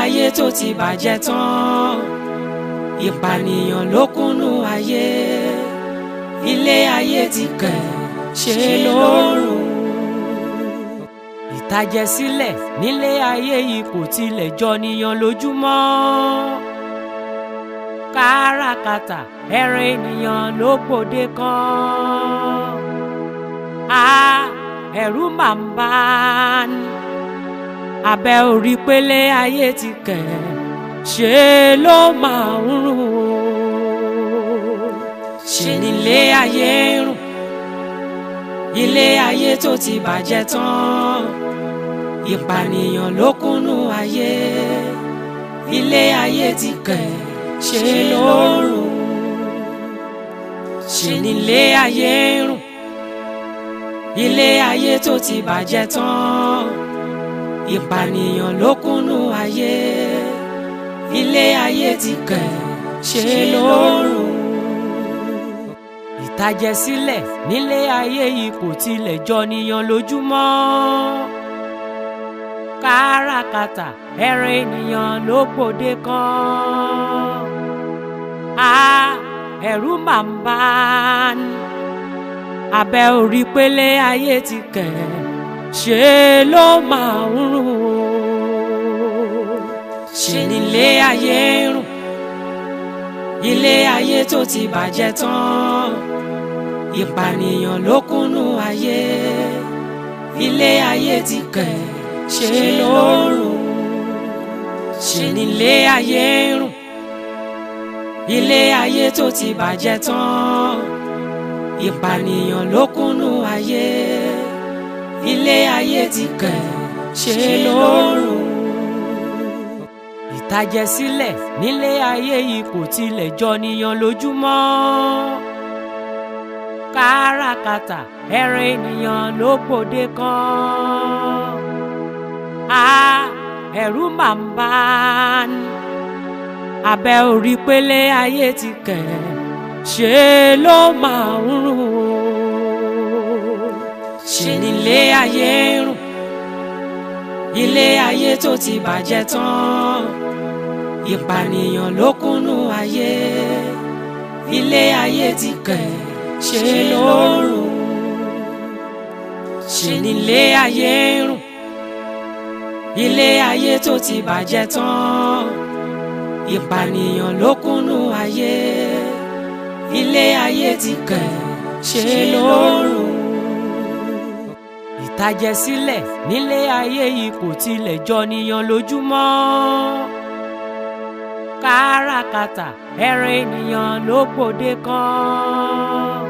ayé tó ti bàjẹ́ tán, ìpànìyàn ló kúnnú ayé, ilé ayé ti kẹ̀ ṣe lórùn. Ìtàjẹ̀sílẹ̀ nílé ayé yìí kò tilẹ̀ jọniyàn lójúmọ́. Káràkátà ẹran ènìyàn ló gbòde kan. Ẹ̀rù máa ń bà ní. Abẹ́ orí pélé ayé ti kẹ̀ ṣe ló máa ń rùn. Ṣe nílé ayé rùn, ilé ayé tó ti bàjẹ́ tán, ìpànìyàn ló kúnnú ayé, ilé ayé ti kẹ̀ ṣe ló rùn. Ṣe nílé ayé rùn, ilé ayé tó ti bàjẹ́ tán, ìpànìyàn ló kúnnú ayé, ilé ayé ti kẹ̀ ṣe ló rùn. Ìtàjẹ̀sílẹ̀ nílé ayé yìí kò tilẹ̀ jọniyàn lójúmọ́. Káràkátà ẹran ènìyàn ló gbòde kan. Ẹ̀rù máa ń bà ní. Abẹ́ orí pélé ayé ti kẹ̀ ṣe ló máa ń rùn. Ṣe nílé ayé rùn, ilé ayé tó ti bàjẹ́ tán, ìpànìyàn ló kúnnú ayé, ilé ayé ti kẹ̀ ṣe ló rùn. Ṣe nílé ayé rùn, ilé ayé tó ti bàjẹ́ tán, ìpànìyàn ló kúnnú ayé, ilé ayé ti kẹ̀ ṣe ló rùn. Ìtàjẹ̀sílẹ̀ nílé ayé yìí kò tilẹ̀ jọniyàn lójúmọ́. Káràkátà ẹran ènìyàn ló gbòde kan. Ẹ̀rù máa ń bà ní. Abẹ́ orí pélé ayé ti kẹ̀ ṣe ló máa ń rùn. Ṣe nílé ayé rùn, ilé ayé tó ti bàjẹ́ tán, ìpànìyàn ló kúnnú ayé, ilé ayé ti kẹ̀ ṣe ló rùn. Ṣe nílé ayé rùn, ilé ayé tó ti bàjẹ́ tán, ìpànìyàn ló kúnnú ayé, ilé ayé ti kẹ̀ ṣe ló rùn. Ìtàjẹ̀sílẹ̀ nílé ayé yìí kò tilẹ̀ jọniyàn lójúmọ́. Káràkátà ẹran ènìyàn ló gbòde kan.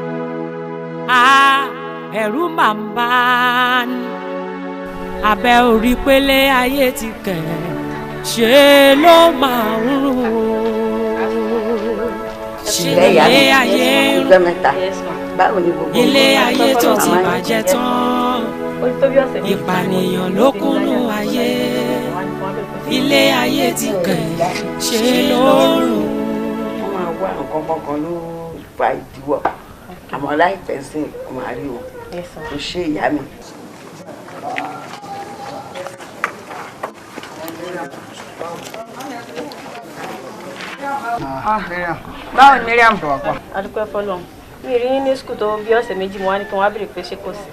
Ẹ̀rù máa ń bà ní. Abẹ́ orí pélé ayé ti kẹ̀ ṣe ló máa ń rùn. Ṣe nílé ayé rùn, ilé ayé tó ti bàjẹ́ tán, ìpànìyàn ló kúnnú ayé, ilé ayé ti kẹ̀ ṣe ló rùn. Wọ́n máa wá nǹkan kankan ló fa ìdíwọ́, àmọ́ láìpẹ́ sí ọmọ àrí o kò ṣe ìyá mi. Báwo ni Miriam tó wà pa? Adúpẹ́ fọ́lọ́run. Mi rí ní skul tó bí ọ̀sẹ̀ méjì mo wá ní kí wọ́n á béèrè pé ṣé kò sí.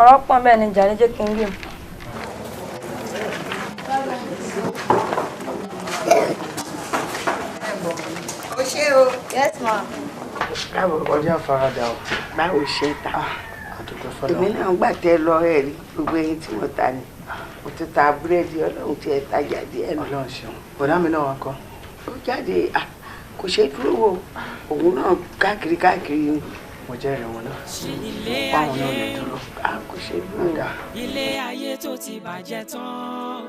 Ọ̀rọ̀ pọ̀ bẹ́ẹ̀ ni jàre jẹ́ kí n rí. Ó ṣe o. Yes ma. Báwo ọdún àfaradà o. Báwo ṣe ta? Àdúpẹ́ fọ́lọ́run. Èmi náà gbà tẹ lọ ẹ̀rí gbogbo eyín tí mo ta ni. Mo ti ta búrẹ́dì Ọlọ́run tí ẹ tajà díẹ̀ nù. Ọlọ́run ṣeun. Bọ̀dá mi náà wá kọ́. Ó jáde kò ṣe dúró wò òun náà káàkiri ni. Mo jẹ́rìí wọn náà. Ṣe nílé Báwọn náà ayé lè dúró. Kò ṣe dúró. ilé ayé tó ti bàjẹ́ tán,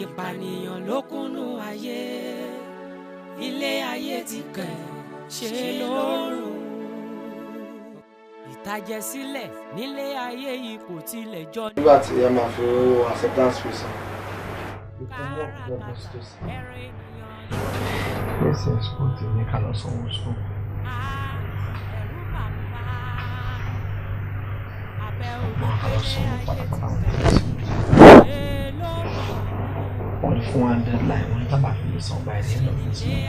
ìpànìyàn ló kúnnú ayé, ilé ayé ti kẹ̀ ṣe ló rùn. Ìtàjẹ̀sílẹ̀ nílé ayé yìí kò tilẹ̀ jọ. Nígbà tí ẹ máa fi owó acceptance fees san. Yes, yes, kò tí ní ká lọ sanwó school. Ọgbọ́n ká lọ sanwó pátápátá wọn tẹ̀lé sí mi. wọ́n fún wa deadline wọ́n ní tábà fi lè san by the end of this month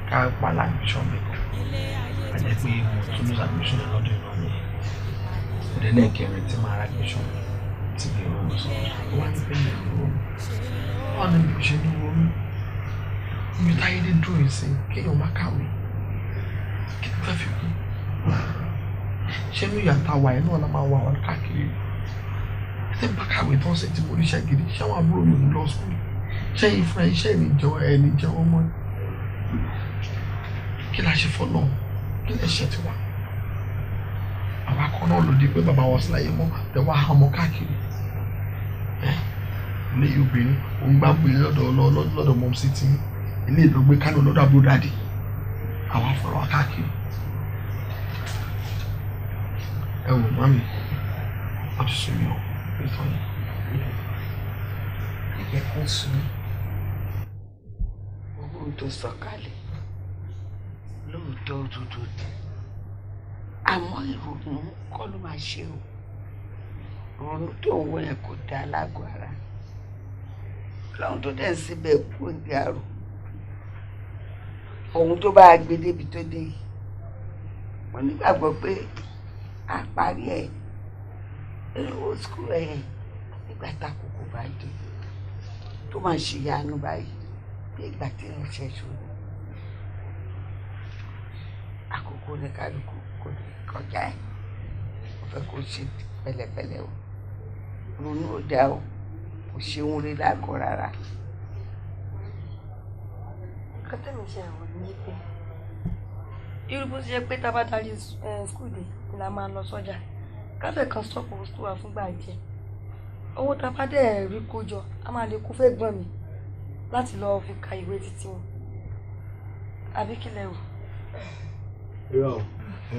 ká pàlà admission mi kan àjẹ́ pé mo tún lose admission lọ́dún ìlú ni ìdẹ́lẹ̀ kẹrin tí máa ra admission ti lè rówó sọ wọ́n ní pé mi ò rówó wọ́n ní mi ṣe ní owó mi ibi táyé dé dúró ìsìn kéèyàn má kàwé kí ló fẹ́ fi kú ṣé ní ìyàtọ̀ àwa ẹ̀ náà la máa wà wọn káàkiri ẹ̀ bá kàwé tó ń ṣe tí mo ríṣẹ́ gidi ṣé àwọn àbúrò mi ń lọ sùn ṣé ìfúnra iṣẹ́ ìníjọ ẹni jẹ́wọ́ mọ́ kí la ṣe fọ́ náà kí lè ṣe tiwa àwa kan náà lòdì pé bàbá wọn síláyé mọ́ ẹ wá hàn káàkiri ilé obìnrin òun gbá bùnrin lọ́dọ̀ mọ́ sí ti ilé ìdọ́gbé kánò lọ́dọ̀ àbúrò dáàdì àwa fọ̀rọ̀ wá káàkiri ẹ wò mami wọ́n ti sùn mí ọ́ ìtàn yìí ẹ̀jẹ̀ kan sùn owó tó sọ̀kalẹ̀ lóòótọ́ òdodo ni àmọ́ ìrònú kọ́ ló máa ṣe o ìrònú tó ń wọ yẹn kò dáa lágọ̀ọ́ ara lọ́hùn tó dẹ̀ ń síbẹ̀ kú ní àrò ohun tó bá gbé débi tó dé yìí mo nígbàgbọ́ pé a parí ẹ̀ owó skul ẹ̀ nígbà tákòókò bá dé tó máa ṣe ìyanu báyìí bí ìgbà tí wọ́n ṣe ṣòro àkókò ní kálukú kò ní kọjá ẹ̀ wọ́n fẹ́ kó ṣe pẹ̀lẹ́pẹ̀lẹ́ o ronú ó dá o kò ṣe ń rí lágọ̀ọ́ rárá. nǹkan tẹ̀mí ṣe àwọn ní pé irú bó ṣe jẹ́ pé tá a bá darí skul dé ni la máa lọ sọ́jà káfẹ́ kan stọ́pù skul wa fúngbà díẹ̀ owó tá a bá dẹ̀ rí kó jọ a máa lè kó fẹ́ gbọ́n mi láti lọ́ọ́ fi ka ìwé títí wọn àbí kílẹ̀ o. irọ́ mi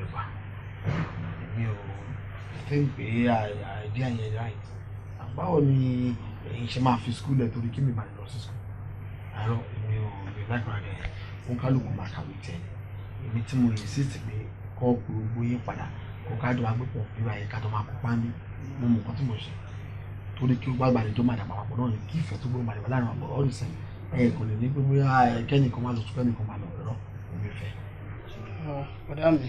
ò bá mi ò think pé àìdí àyẹn right báwo ni èyí ṣe máa fi skul ẹ̀ torí kí mi máa lọ sí skul àárọ̀ mi ò lè lágbára rẹ̀ fún kálukú máa kàwé tẹ̀ èmi tí mo insist pé kọ́ gbogbo yín padà kó kájọ agbépọ̀ bíbá yẹn kájọ máa kópa ní mo mọ nǹkan tí mo ṣe torí kí ó gbàgbà ní tó máa dàgbà papọ̀ náà ni kí ìfẹ́ tó gbọ́dọ̀ máa dàgbà láàrin ọ̀pọ̀ ọ̀rọ̀ ìsẹ̀yìn ẹ̀ kò lè ní pé bóyá kẹ́nìkan máa lọ sùn kẹ́nìkan máa lọ rọ̀ èmi fẹ́. ọ̀dà mi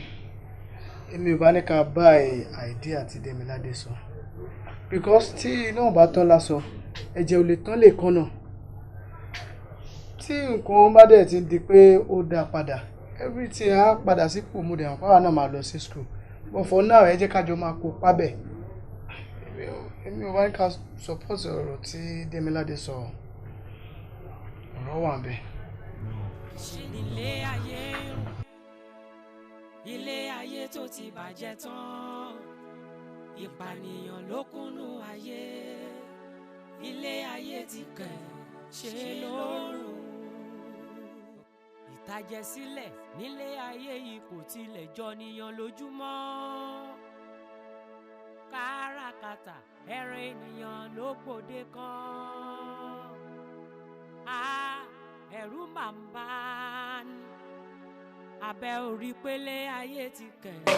èmi ò bá ní ká bá àìdí àti Demilade sọ because tí iná ò bá tán lásọ ẹ̀jẹ̀ ò lè tán lè kán náà tí nǹkan bá dẹ̀ ti di pé ó dá padà everything á padà sípò mo dẹ̀ hàn pàwọn náà máa lọ sí school but for now ẹ jẹ́ kájọ máa kó pábẹ̀ èmi ò bá ní ká support ọ̀rọ̀ tí Demilade sọ ọ̀rọ̀ wà bẹ́ẹ̀. ilé ayé tó ti bàjẹ́ tán ìpànìyàn ló kúnnú ayé ilé ayé ti kẹ̀ ṣe lórùn ìtàjẹ̀sílẹ̀ nílé ayé yìí kò tilẹ̀ jọ níyan lójúmọ́ káràkátà ẹran ènìyàn ló gbòde kan ẹ̀rù máa ń bá ní abẹ́ orí pélé ayé ti kẹ̀ ṣe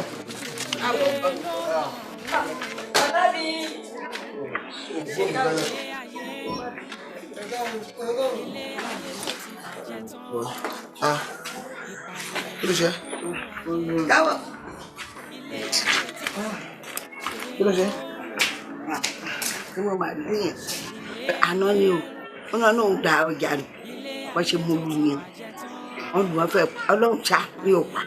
ló máa ń ilé ayé kí ló ṣe? káwọ. kí ló ṣe? kí wọ́n máa rí yẹn àná ni o wọ́n náà náà ń da ọjà rẹ̀ wọ́n ṣe mú mi yẹn wọ́n lù wọ́n fẹ́ ọlọ́run ṣá ní òpá.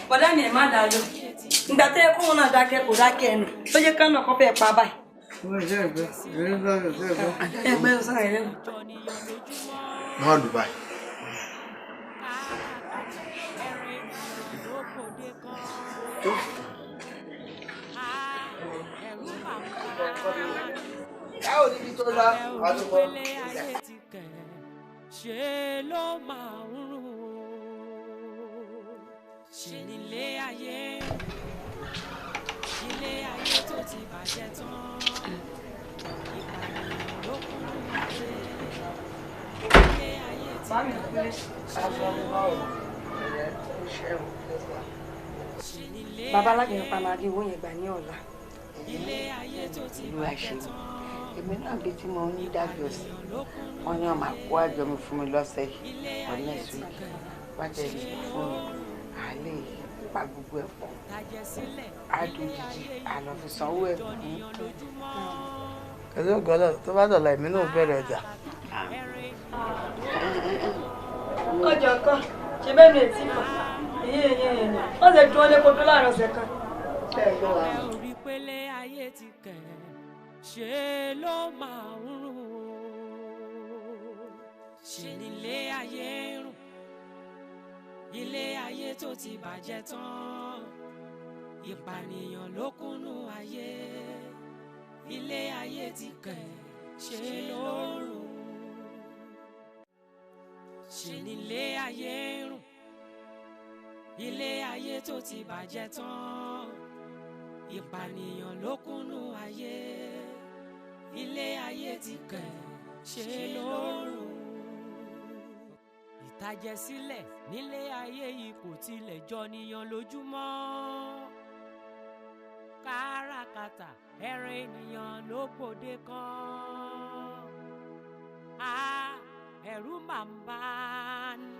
bọ́dá ni ẹ̀ má dá lọ ìgbà tẹ́ ẹ kó wọn náà dákẹ́ kò dákẹ́ ẹnu tó jẹ́ kánà kan fẹ́ pa báyìí. ẹgbẹ́ ọ̀sán rẹ̀ lẹ́nu. máa lù báyìí. báwo ni ibi tó lọ àdúgbò. ṣe ló máa ń rùn ṣe nílé ayé tó ti bàjẹ́ tán ìpànìyàn ló kún ilé ayé ti bàjẹ́ bàbá alágbèéyàn pa máa rí owó yẹn gbà ní ọ̀la Olúwa ṣeun. Èmi náà bí tí mo ń dájọ́ sí wọ́n ní wọ́n máa kó àjọ mi fún mi lọ́sẹ̀ yìí or next week wá jẹ́ ìlú fún mi àlè pa gbogbo ẹ̀ pọ̀ àdójijì àlọ́ fi sanwó ẹ̀ fún mi. Pẹ̀lú ògbọ́lọ̀ tó bá dọ̀la èmi náà bẹ̀rẹ̀ ọjà. Ọjọ́ kan ṣe bẹ́ẹ̀ ni ètí kan wọ́n ṣe dúró lé kojú láàrin ọ̀sẹ̀ kan. Orí pélé ayé ti kẹ̀ ṣe ló máa ń rùn ṣe nílé ayé rùn ilé ayé tó ti bàjẹ́ tán ìpànìyàn ló kúnnú ayé ilé ayé ti kẹ̀ ṣe ló rùn ṣe nílé ayé rùn ilé ayé tó ti bàjẹ́ tán ìpànìyàn ló kúnnú ayé ilé ayé ti kẹ̀ ṣe ló rùn ìtàjẹ̀sílẹ̀ nílé ayé yìí kò tilẹ̀ jọ níyan lójúmọ́ káràkátà ẹran ènìyàn ló gbòde kan ẹ̀rù máa ń bà ní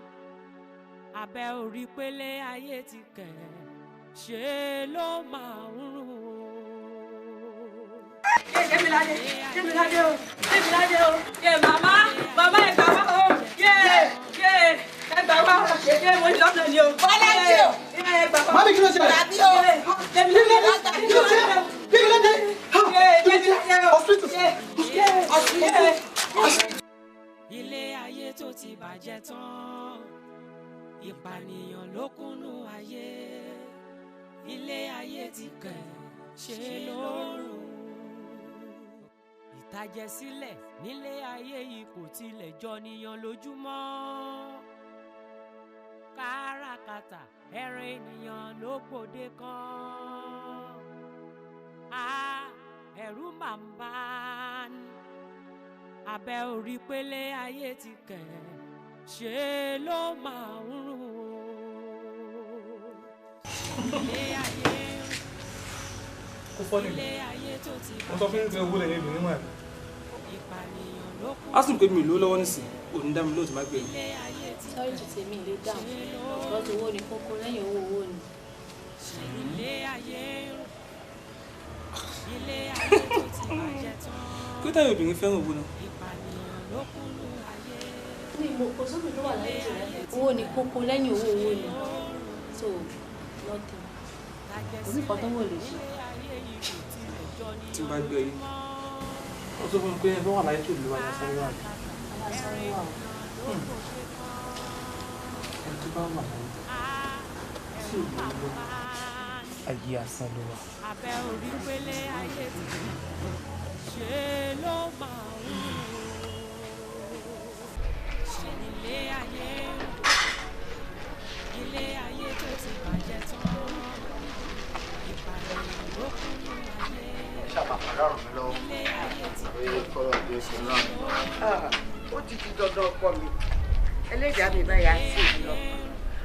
abẹ́ orí pélé ayé ti kẹ̀ ṣe ló máa ń rùn. Jẹ́miládé o Jẹ́miládé o màmá ẹ gbà wá o ẹ gbà wá o mo ní lọ́nà ni o. Bọ́lá jí o. Ẹ gbà wá. Mami kí ló ṣe? Tàbí o. Jẹ́miládé Kí ló ṣe? Jẹ́miládé. Ilé ayé tó ti bàjẹ́ tán ìpànìyàn ló kúnnú ayé ilé ayé ti kẹ̀ ṣe ló rùn ìtàjẹ̀sílẹ̀ nílé ayé yìí kò tilẹ̀ jọ níyan lójúmọ́ káràkátà ẹran ènìyàn ló gbòde kan ẹ̀rù máa ń bà ní abẹ́ orí pélé ayé ti kẹ̀ ṣe ló máa ń rùn ilé ayé rùn ilé ayé tó ti bàjẹ́ ìpànìyàn ló kún. A sì ń pè mí lówó lọ́wọ́ nísìn òní dá mi lóòtú má gbé mi. Sọ́rí tó tèmi lè dáhùn lọ́dọ̀ owó ni kókó lẹ́yìn owó ni. ilé ayé rùn ilé ayé tó ti bàjẹ́ tán Kí táyà obìnrin fẹ́ràn owó náà? ìpànìyàn ló kúnnú ayé. Ní ìmọ̀ sóbì tó wà láyé jù owó ni kókó lẹ́yìn owó ni. So nothing. Òbí kan tó wò lè ṣe. Tí n bá gbé yìí. Wọ́n sọ fún mi pé ẹni tó wà láyé jù ló wà lásán wà ní. Alásán wà o. Ẹni tó bá wà láyé tí ò lè lọ. Ayé asán ló wà. Abẹ́ orí pélé ayé ti ṣe ló máa ń ṣe nílé ayé ilé ayé tó ti bàjẹ́ tán ìpànìyàn ló kúnnú ayé ilé ayé ti Ó ti di dandan ọkọ mi ẹlẹ́dàá mi báyà sí i lọ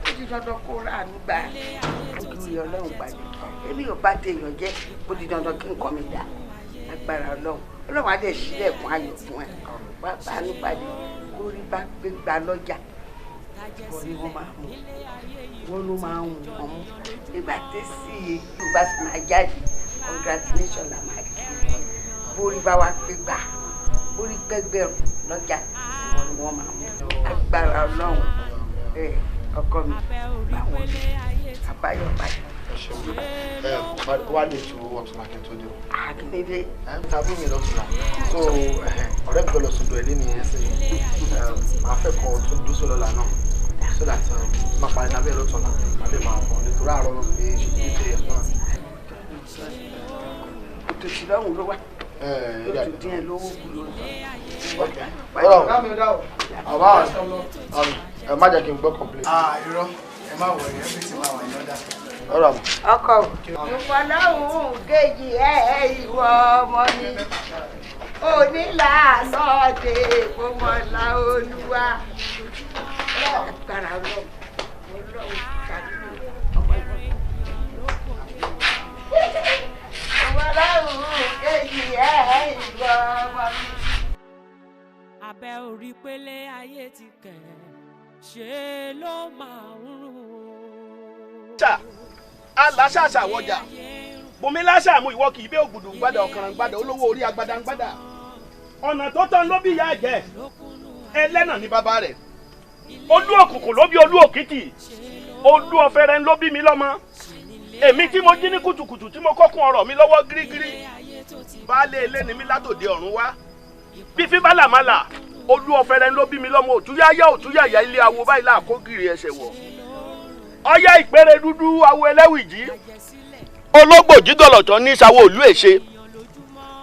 ó di dandan kó ráàánú gbà ojú rí Ọlọ́run pàdé èmi ò bá téèyàn jẹ́ ó di dandan kí nǹkan mi dà agbára Ọlọ́run á dẹ̀ sílẹ̀kùn ayọ̀ fún ẹ wá bá ní pàdé kó rí bá gbé gbà lọ́jà wọ́n ní wọ́n máa mú wọ́n ló máa ń wọ́n mú nígbà tí sí Yorùbá fi máa jáde congratulation la máa kí bórí bá wa gbé gbà bórí gbẹgbẹrún lọ́jà wọ́n ní wọ́n máa mú agbára Ọlọ́run ọkọ mi báwọn àbáyọ báyìí. Why did you work to market to do? Àkíndé. Tàbí mi lọ́tún náà. So ọ̀rẹ́ mi lọ sọ́dọ̀ ẹ̀lẹ́ nìyẹn sí. Màá fẹ́ kọ́ tó dúró sọ́dọ̀ lánàá. So that máa parí náà bẹ́ẹ̀ lọ́tún náà. Màá lè máa bọ̀ nítorí àárọ̀ ló fi ṣe ní ìdílé ẹ̀ náà. Òtòṣì lọ́hùn ló wà. Lótú díẹ̀ lówó kúrò. Àbá ẹ má jẹ́ kí n gbọ́ complain. Irọ́ ẹ má wọ̀ ẹ̀ ẹ́ fi máa wà ní ọ̀dà. Ọ̀rọ̀ àmọ́. Ọkọ ìfọláhùn kejì ìwọ ọmọ mi onílàásọ̀dé ìfowópamọ́ Olúwa agbára Ọlọ́run ṣàdúrà ọmọ ìfọwọ́. abẹ́ orí pélé ayé ti kẹ̀ ṣe ló máa ń rùn. aláṣàṣà wọjà bùnmi láṣàmú ìwọ kì í bẹ́ ògùdù gbádà ọ̀kàràn gbádà olówó orí agbádá ń gbádà ọ̀nà tó tán ló bí ìyá ẹ̀jẹ̀ ẹlẹ́nà ní bàbá rẹ̀ olú òkùnkùn ló bí olú òkìtì olú ọ̀fẹ́rẹ́ ló bí mi lọ́mọ èmi tí mo jí ní kùtùkùtù tí mo kọ́kún ọ̀rọ̀ mi lọ́wọ́ gírígírí baálé ilé ni mi látòde ọ̀run wá fífi bálàmálà olú ọ̀fẹ́rẹ́ ló bí mi lọ́mọ òtúyáyá òtúyàyá ilé awo báyìí láàkógìrì ẹsẹ̀ wọ̀ ọyá ìpèrè dúdú awo ẹlẹ́wìjì ológbò jígọ̀lọ̀tọ̀ ní ìsàwọ̀ òlú èṣe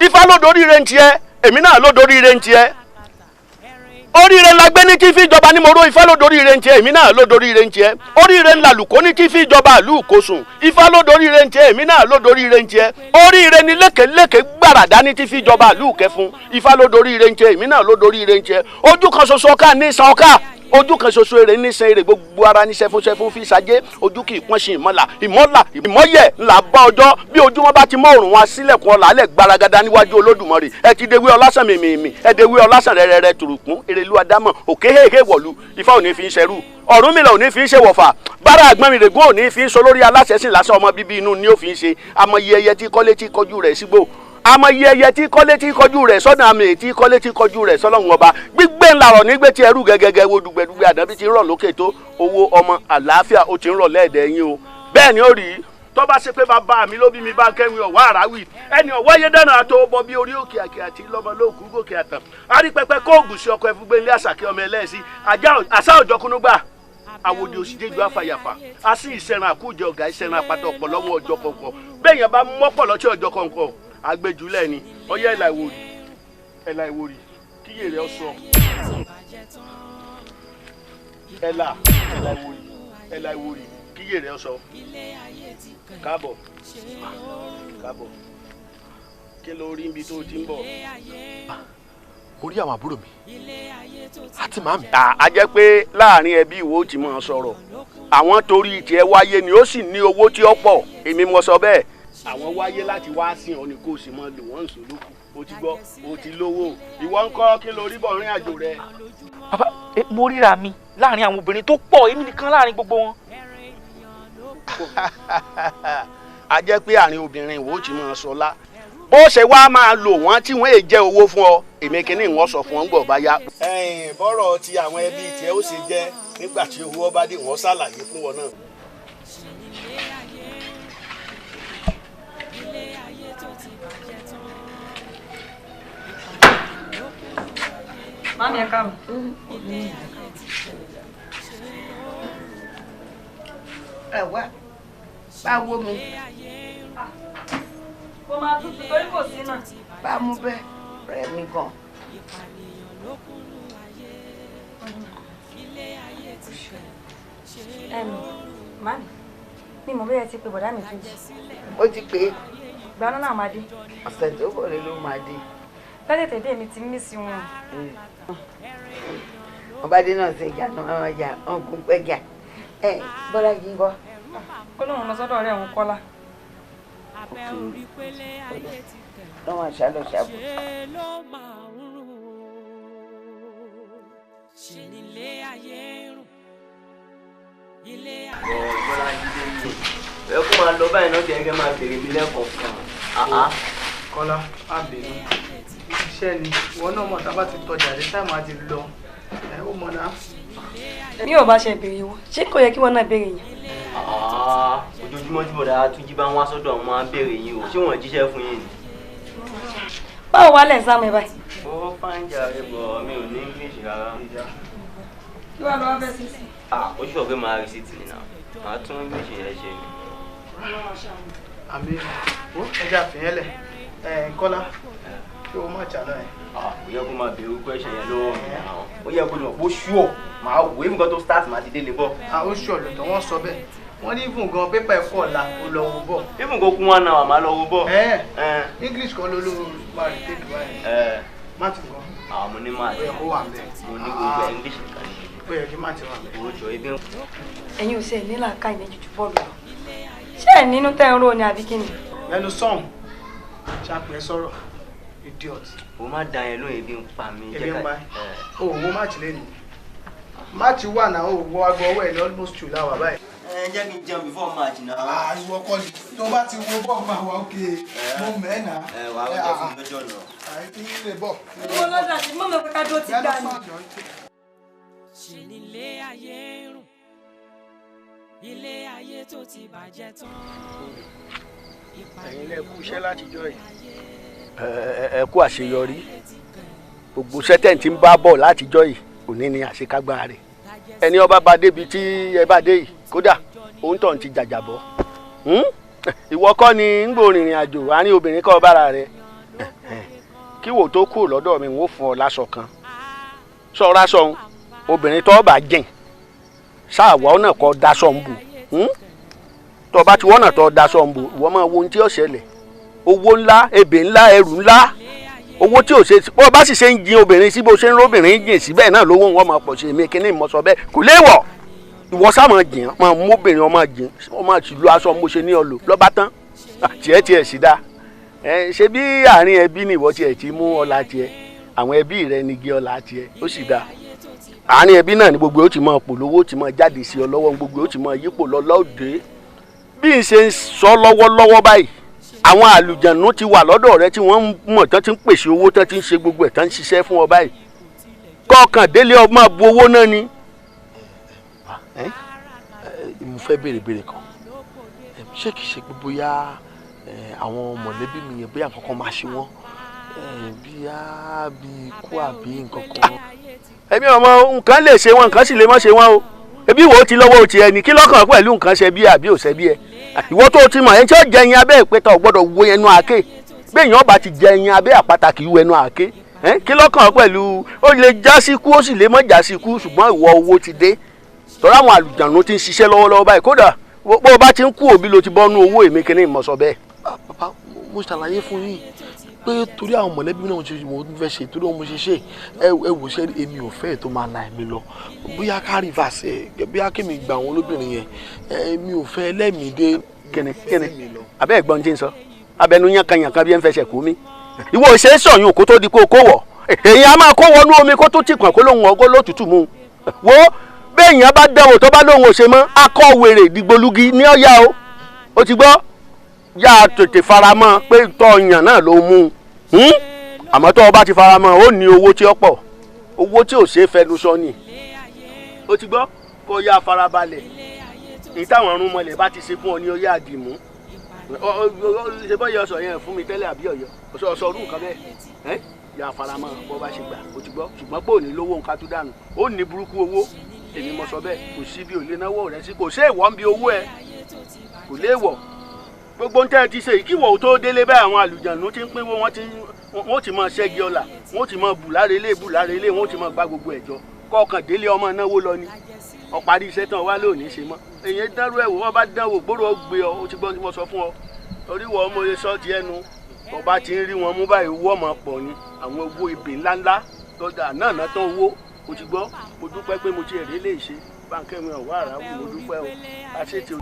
ifá ló dorí ire ń tiẹ́ èmi náà ló dorí ire ń tiẹ́ oríire la gbé ní kí fi jọba ní moro ifá ló dorí ire ń tiẹ́ èmi náà ló dorí ire ń tiẹ́ oríire ńlá lùkọ́ ní kí fi jọba ìlú Ìkòsùn ifá ló dorí ire ń tiẹ́ èmi náà ló dorí ire ń tiẹ́ oríire ní lékèlékè gbàràdá ní kí fi jọba ìlú Ìkẹfún ifá ló dorí ire ń tiẹ́ èmi náà ló dorí ire ń tiẹ́ ojú kan ṣoṣo ọ̀ká ní san ọ̀ká ojú kan ṣoṣo èrè ní san èrè gbogbo ara ní sẹfúnsẹfún fi ṣàjẹ ojú kì í pọ́n sí ìmọ́yẹ̀ ńlá bá ọjọ́ bí ojúmọ́ bá ti mọ́ òrùn wọn sílẹ̀kùn ọ̀la alẹ́ gbaragada níwájú Olódùmarè ẹ ti dewé ọlásàn mèmèmè ẹ dewé ọlásàn rẹ̀rẹ̀rẹ̀ tùrùkún èrèlú adámọ̀ òkè héhé wọ̀lú ifá ò ní fi ń ṣẹrú Ọ̀rúnmìlà ò ní fi ń ṣe wọ̀fà bára àgbọ̀nrìnrègún ò ní fi ń sọ lórí aláṣẹ̀sìn lásán ọmọ bíbí inú ni ó fi ń ṣe amọ̀yẹ ẹyẹ tí kọ́lé tí kọjú rẹ̀ sígbó amọ̀yẹ ẹyẹ tí kọ́lé tí kọjú rẹ̀ sọ́nà àmì tí kọ́lé tí kọjú rẹ̀ sọ́lọ́run ọba gbígbé ńlarọ̀ nígbé tí ẹrú gẹ́gẹ́gẹ́ wo dùgbẹ̀dùgbẹ̀ àdàbí ti ń rọ̀ lókè tó owó ọmọ àlàáfíà ó ti ń rọ̀ lẹ́ẹ̀dẹ̀ yín o bẹ́ẹ̀ ni ó rí tó bá ṣe pé bàbá mi ló bí mi bá kẹ́rin ọ̀wá àráwì ẹni ọ̀wá yé dáná tó bọ bí orí òkè àkè àti lọ́mọ lóòkú gòkè àtàn arí pẹpẹ kóògùn sí ọkọ ẹfúgbé ilé àṣàkẹ́ ọmọ ẹlẹ́sìn àṣà òjọkúnú gbà àwòdì òsìdéjú àfàyàfà a sì ìṣẹ̀ràn àkújẹ ọ̀gá ìṣẹ̀ràn àpàtà ọ̀pọ̀ lọ́wọ́ ọjọ́ kọ̀ọ̀kan bẹ́ẹ̀ yẹn bá mọ́pọ̀ lọ́tí ọjọ́ kọ̀ọ̀kan agbẹjulẹ ni ọyẹ ẹlà ìwòrì kíyè rẹ ọsọ ẹlà ìwòrì kíyè rẹ ọsọ káàbọ̀ kí ló rí ibi tó ti ń bọ̀. mo rí àwọn àbúrò mi àti màmí. a jẹ́ pé láàrin ẹbí ìwọ ti máa sọ̀rọ̀ àwọn torí tiẹ̀ wáyé ni ó sì ní owó tí ó pọ̀ èmi mo sọ bẹ́ẹ̀ àwọn wáyé láti wá sí ọ ní kó o sì máa lò wọ́n nsọ lókù o ti gbọ́ o ti lówó ìwọ ń kọ́ kí ló rí bọ̀ rìn àjò rẹ. bàbá mo ríra mi láàrin àwọn obìnrin tó pọ̀ èmi nìkan láàrin gbogbo wọn. a jẹ́ pé àárín obìnrin ìwọ ti máa sọlá bó ṣe wá máa lò wọ́n tí wọ́n èjẹ́ owó fún ọ èmi kìíní wọ́n sọ fún ọ ń gbọ̀ bá yá. bọ́rọ̀ ti àwọn ẹbí tiẹ̀ ó ṣe jẹ́ nígbà tí owó ọba dé wọ́n ṣàlàyé fún wọn náà. Mami, ẹ káàbọ̀. Ẹ wá, bá wo mi. Kó máa tutù torí kò sí náà. Bá mú bẹ́ẹ̀ rẹ̀ mi gan. Mami, mi mọ̀ bóyá ti pe bọ̀dá mi tún jẹ́. Ó ti pé Ìgbà náà máa dé. ọ̀sẹ̀ tó bọ̀ lé ló máa dé. Lọ́dẹ̀ tẹ̀dé mi ti mí sí wọn. Ọbadé náà ṣe ìjà náà ọjà ọ̀gùn pẹ́jà. Bọ́lá yìí ń bọ́. Kó lóun lọ sọ́dọ̀ ọ̀rẹ́ òun Kọ́lá. Lọ́wọ́ àṣà lọ ṣàbò. Bọ́lá jíde ń lò ẹ kó máa lọ báyìí náà gẹ́gẹ́ máa bèrè mi lẹ́kọ̀ọ̀kan. Kọ́lá má bínú iṣẹ́ ni ìwọ náà mọ̀ tá a bá ti tọjà dé táìmù àti lọ ẹ ó mọ̀ náà. Mi ò bá ṣe béèrè wọn ṣé kò yẹ kí wọn náà béèrè yẹn. Ojoojúmọ́ tí bọ̀dá Túnjí bá ń wá sọ́dọ̀ àwọn máa ń béèrè yín o ṣé wọ́n jíṣẹ́ fún yín ni. Báwo wá lẹ̀ sáàmù ẹ báyìí? Ó fáńjà rẹ bọ̀ mi ò ní English rárá. Kí wàá lọ́wọ́ bẹ́ẹ̀ sí sí? Ó ṣọ̀ pé máa rí sí tì nínú màá tún English yẹn ṣe mi. Àmì ẹja fìyẹn lẹ̀ Kọ́lá kí o má jà náà ẹ̀. Ó yẹ kó máa bèrè orúkọ ẹ̀ṣẹ̀ yẹn lọ́wọ́ mi náà. Ó yẹ kó lọ bó ṣúọ̀ máa wò é nǹkan tó start máa ti délé bọ̀. Ó ṣọ̀ lọ́tọ̀ wọ́n sọ bẹ́ẹ̀ wọ́n ní ìfún gan pépà ẹ̀kọ́ ọ̀la ó lọ wo bọ̀. Even kó kún 1 hour máa lọ wo bọ̀. English kan ló máa rí tètè báyìí. Má ti gan. Mo ní máa ti. Ó yẹ kó wà ń bẹ̀. Mo ní gbogbo English nìkan ni. Ó yẹ kí má ti wà ń bẹ̀. Ó jọ ibi. Ẹ̀yin ò ṣe nílà ká ìmẹ́jì ju bọ́ọ̀lù lọ. Ṣé ẹ̀ nínú tẹ́ ń rò ní àbí kí ni? Ẹnu sọ̀hún ṣàpẹ́ sọ̀rọ̀ idiot. o má da yẹn lóye bí n pa mi. ebi ń pa ẹ o wo máàcì lẹ́nu máàcì wà náà o wo aago ọwọ́ ẹ̀ ní almost 2 láwà báyìí. jẹ́ kí n jẹun before match náà. ìwọ kọ́ ni tó bá ti wo bọ́ọ̀ máa wà ókè mo mẹ́ẹ̀nà. wà á jẹ́ fún lọ́jọ́ náà. àìkí ilé bọ̀. owó lọ́dà tí mọ́mọ́ pé kájọ́ ti gbà ní. ṣe nílé ayé rùn ilé ayé tó ti bàjẹ́ tán. ẹ̀yin lẹ kú iṣẹ́ látijọ́ yìí. ẹ kú àṣeyọrí gbogbo sẹ́tẹ̀ǹtì ń bá bọ̀ látijọ́ yìí òní ni àṣekágbá rẹ̀ ẹni ọba bá débi tí ẹ bá dé yìí kódà òun tọ̀ ń ti jàjàbọ̀ ìwọ kọ́ ni ń gbòòrìn ìrìn àjò àárín obìnrin kọ́ bára rẹ̀ kí wò tó kù lọ́dọ̀ mi wò fún ọ láṣọ kan sọ̀rọ̀ aṣọ obìnrin tó bá jìn ṣáàwọ̀ náà kọ́ daṣọ ń bù tó bá ti wọ́n náà tó daṣọ ń bù ìwọ máa wo ohun tí ó ṣẹlẹ̀ owó ńlá ebè ńlá ẹrù ńlá owó tí ò ṣe bó bá sì ṣe ń jin obìnrin sí bó ṣe ń róbìnrin jìn síbẹ̀ náà lówó wọn máa pọ̀ sí èmi kíní ìmọ̀sọ bẹ́ẹ̀ kò léèwọ̀ ìwọ sá máa jìn máa mú obìnrin ọmọ jìn ọmọ ti lu aṣọ mo ṣe ní ọlò lọ́ba tán tiẹ̀ sì dá ṣe bí àárín ẹbí ni ìwọ tiẹ̀ ti mú ọlá tiẹ̀ àwọn ẹbí rẹ ni gé ọlá tiẹ̀ ó sì dá àárín ẹbí náà ni gbogbo ó ti máa polówó ó ti máa jáde sí ọ lọ́wọ́ gbogbo ó ti máa yípo lọ lọ́ọ̀dẹ́ bí n ṣe ń sọ lọ́wọ́lọ́wọ́ báyìí àwọn àlùjànnú ti wà lọ́dọ̀ rẹ tí wọ́n mọ̀ tán ti ń pèsè owó tán ti ń ṣe gbogbo ẹ̀ tán ń ṣiṣẹ́ fún ọ báyìí kọ̀ọ̀kan délé ọmọ bu owó náà ni. mo fẹ́ béèrè kan ṣé kìí ṣe gbogbo ya àwọn mọ̀lẹ́bí mi yẹn bóyá nǹkan kan máa ṣe wọ́n bí ikú àbí nǹkan kan. ẹ̀mí ọmọ nǹkan lè ṣe wọn nǹkan sì lè má ṣe wọn o ebi wo ti lọ́wọ́ ti ẹni kí lọ́kàn pẹ̀lú nǹkan ṣe bí àbí ò ṣe bí ẹ ìwọ tó ti mọ̀ ẹni tí ó jẹ ẹyin abẹ́ ìpẹ́tà ò gbọ́dọ̀ wo ẹnu àáké bí èèyàn bá ti jẹ ẹyin abẹ́ àpáta kì í wo ẹnu àáké kí lọ́kàn pẹ̀lú ó lè já sí kú ó sì lè má já sí kú ṣùgbọ́n ìwọ owó ti dé tọ́lá àwọn àlùjànnú ti ń ṣiṣẹ́ lọ́wọ́lọ́wọ́ báyìí kódà bó o bá ti ń kú òbí ló ti bọ́nú owó èmi kí ni ìmọ̀ sọ bẹ́ẹ̀. bàbá mo ṣàlàyé fún yín pé torí àwọn mọ̀lẹ́bí náà mo fẹ́ ṣe torí mo ṣe ṣe ẹ wò ṣe èmi ò fẹ́ tó máa la ẹ̀mí lọ bóyá ká rìvàsì bóyá kí mi gba àwọn olóbìnrin yẹn èmi ò fẹ́ lẹ́mìí dé. kíni abẹ́ ẹ̀gbọ́n ti ń sọ abẹnú yankanyankan bí ẹ ń fẹsẹ̀ kú mi ìwọ ṣe é sọ̀yún kó tó di kó kó wọ̀ èyí á máa kó wọnú omi kó tó tìpọ̀n kó lóhùn ọgọ́ lótùtù mu wo béèyàn bá dánwò tó bá lóhùn òṣè mọ́ akọ wèrè dìgbòlugi ní ọ̀yá o ti gbọ́ yá tètè faramọ́ pé tọ̀yàn náà ló mú un àmọ́ tó o bá ti faramọ́ ó ní owó tí ó pọ̀ owó tí ò ṣe é fẹnu sọ ni o ti gbọ́ kó yá farabalẹ̀ èyí táwọn ọ̀run mọ̀lẹ̀ bá ti ṣe fún ọ ní ọyá àdìmú ṣe bọ́ yẹ ọsọ yẹn fún mi tẹ́lẹ̀ àbí ọ̀yọ́ ọsọ ọdún nǹkan bẹ́ẹ̀ yà faramọ́ bọ́ bá ṣe gbà o ti gbọ́ ṣùgbọ́n pé ò ní lówó nǹkan tó dànù ó ní burúkú owó èmi mọ̀ sọ bẹ́ẹ̀ kò sí bí ò lè náwó rẹ sí kò sí èèwọ̀ ń bi owó ẹ kò léèwọ̀ gbogbo ń tẹ́ ẹ ti ṣe ìkíwọ̀ tó délé bẹ́ẹ̀ àwọn àlùjànnú ti ń pínwó wọ́n ti máa ṣẹ́gi ọ̀la wọ́n ti máa bù láre ilé wọ́n ti máa gba gbogbo ẹ̀jọ́ kọ̀ọ̀kan délé ọmọ náwó lọ ni ọ̀parí iṣẹ́ tán wá lónìí ṣe mọ́ èyí dánrú ẹ̀wò wọ́n bá dánwò gbòòrò gbé ọ ó ti gbọ́ tí mo sọ fún ọ torí wọ́n ọmọ yẹn sọ́ọ̀tì ẹnu ọba ti ń rí wọn mú báyìí owó ọmọ pọ̀ ni àwọn owó ibè ńláńlá lọ́jà náà náà tán owó o ti gbọ́ mo dúpẹ́ pé mo ti èrè lè ṣe báńkẹ́ mi ọ̀wá àràwù mo dúpẹ́ o àṣetì o.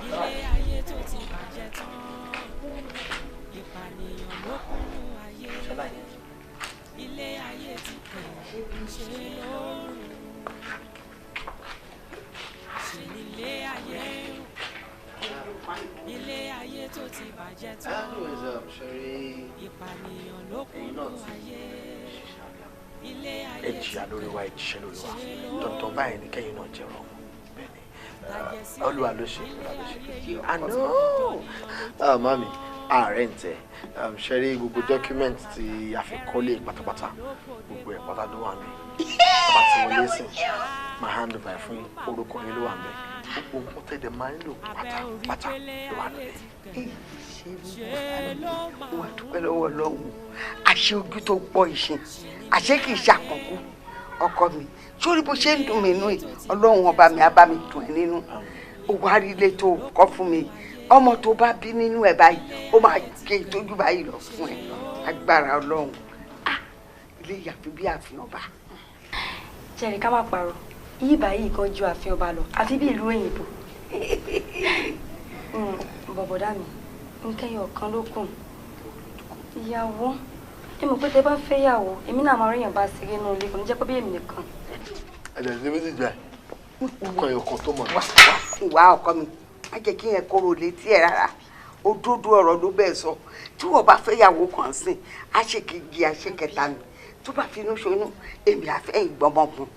ilé ayé tó ti bàjẹ́ tán ìpànìyàn ló kúnnú ayé ilé ayé ti pẹ̀ ṣe lóòrùn ṣe nílé ayé ilé ayé tó ti bàjẹ́ tán ìpànìyàn ló kúnnú ayé ilé ayé ti jìyà lórí wa ìjìṣẹ́ lórí wa dandan báyìí ní kẹ́yìn náà jẹ́rọ olúwa ló ṣe àná mami ààrẹ ń tẹ ṣẹ́rí gbogbo dọ́kúmẹ́ǹtì tí a fi kọ́lé pátápátá gbogbo ẹ̀ pátá ló wà ní bàbá tí wọ́n lé sìn máa hand over fún orúkọ yín ló wà ń bẹ gbogbo nǹkan tẹ̀lé máa ń lò pátápátá ló wà nílẹ̀. wà á dúpẹ́ lọ́wọ́ Ọlọ́run àṣẹ ojú tó gbọ́ ìṣìn àṣẹ kì í ṣàkókò ọkọ mi sórí bó ṣe ń dùn mí nú ẹ Ọlọ́run ọba mi á bá mi dùn ẹ nínú ó wá rí ilé tó kọ́ fún mi ọmọ tó bá bí nínú ẹ báyìí ó máa ké ìtọ́jú báyìí lọ fún ẹ agbára Ọlọ́run ilé ìyàfi bí àfihàn bá. jẹ́rìí ká má parọ́ yìí báyìí kan ju ààfin ọba lọ àfi bí ìlú òyìnbó. Bọ̀bọ̀dá mi nkẹyọ kan ló kù ìyàwó ẹ mọ̀ pé tẹ bá fẹ́ yàwó èmi náà máa ríyàn bá ṣeré inú ilé kò ní jẹ́ pé bí èmi nìkan. ẹ̀dẹ̀ ní méjì jẹ́ ọkọ ẹ̀yọ̀ kan tó mọ̀. wá ọkọ mi má jẹ́ kí yẹn kóró létí ẹ̀ rárá òdodo ọ̀rọ̀ ló bẹ́ẹ̀ sọ tí wọ́n bá fẹ́ yàwó kan sìn àṣekèjì àṣekẹta mi tó bá finú ṣoyún èmi àfẹ́ ìgbọ́mọkùn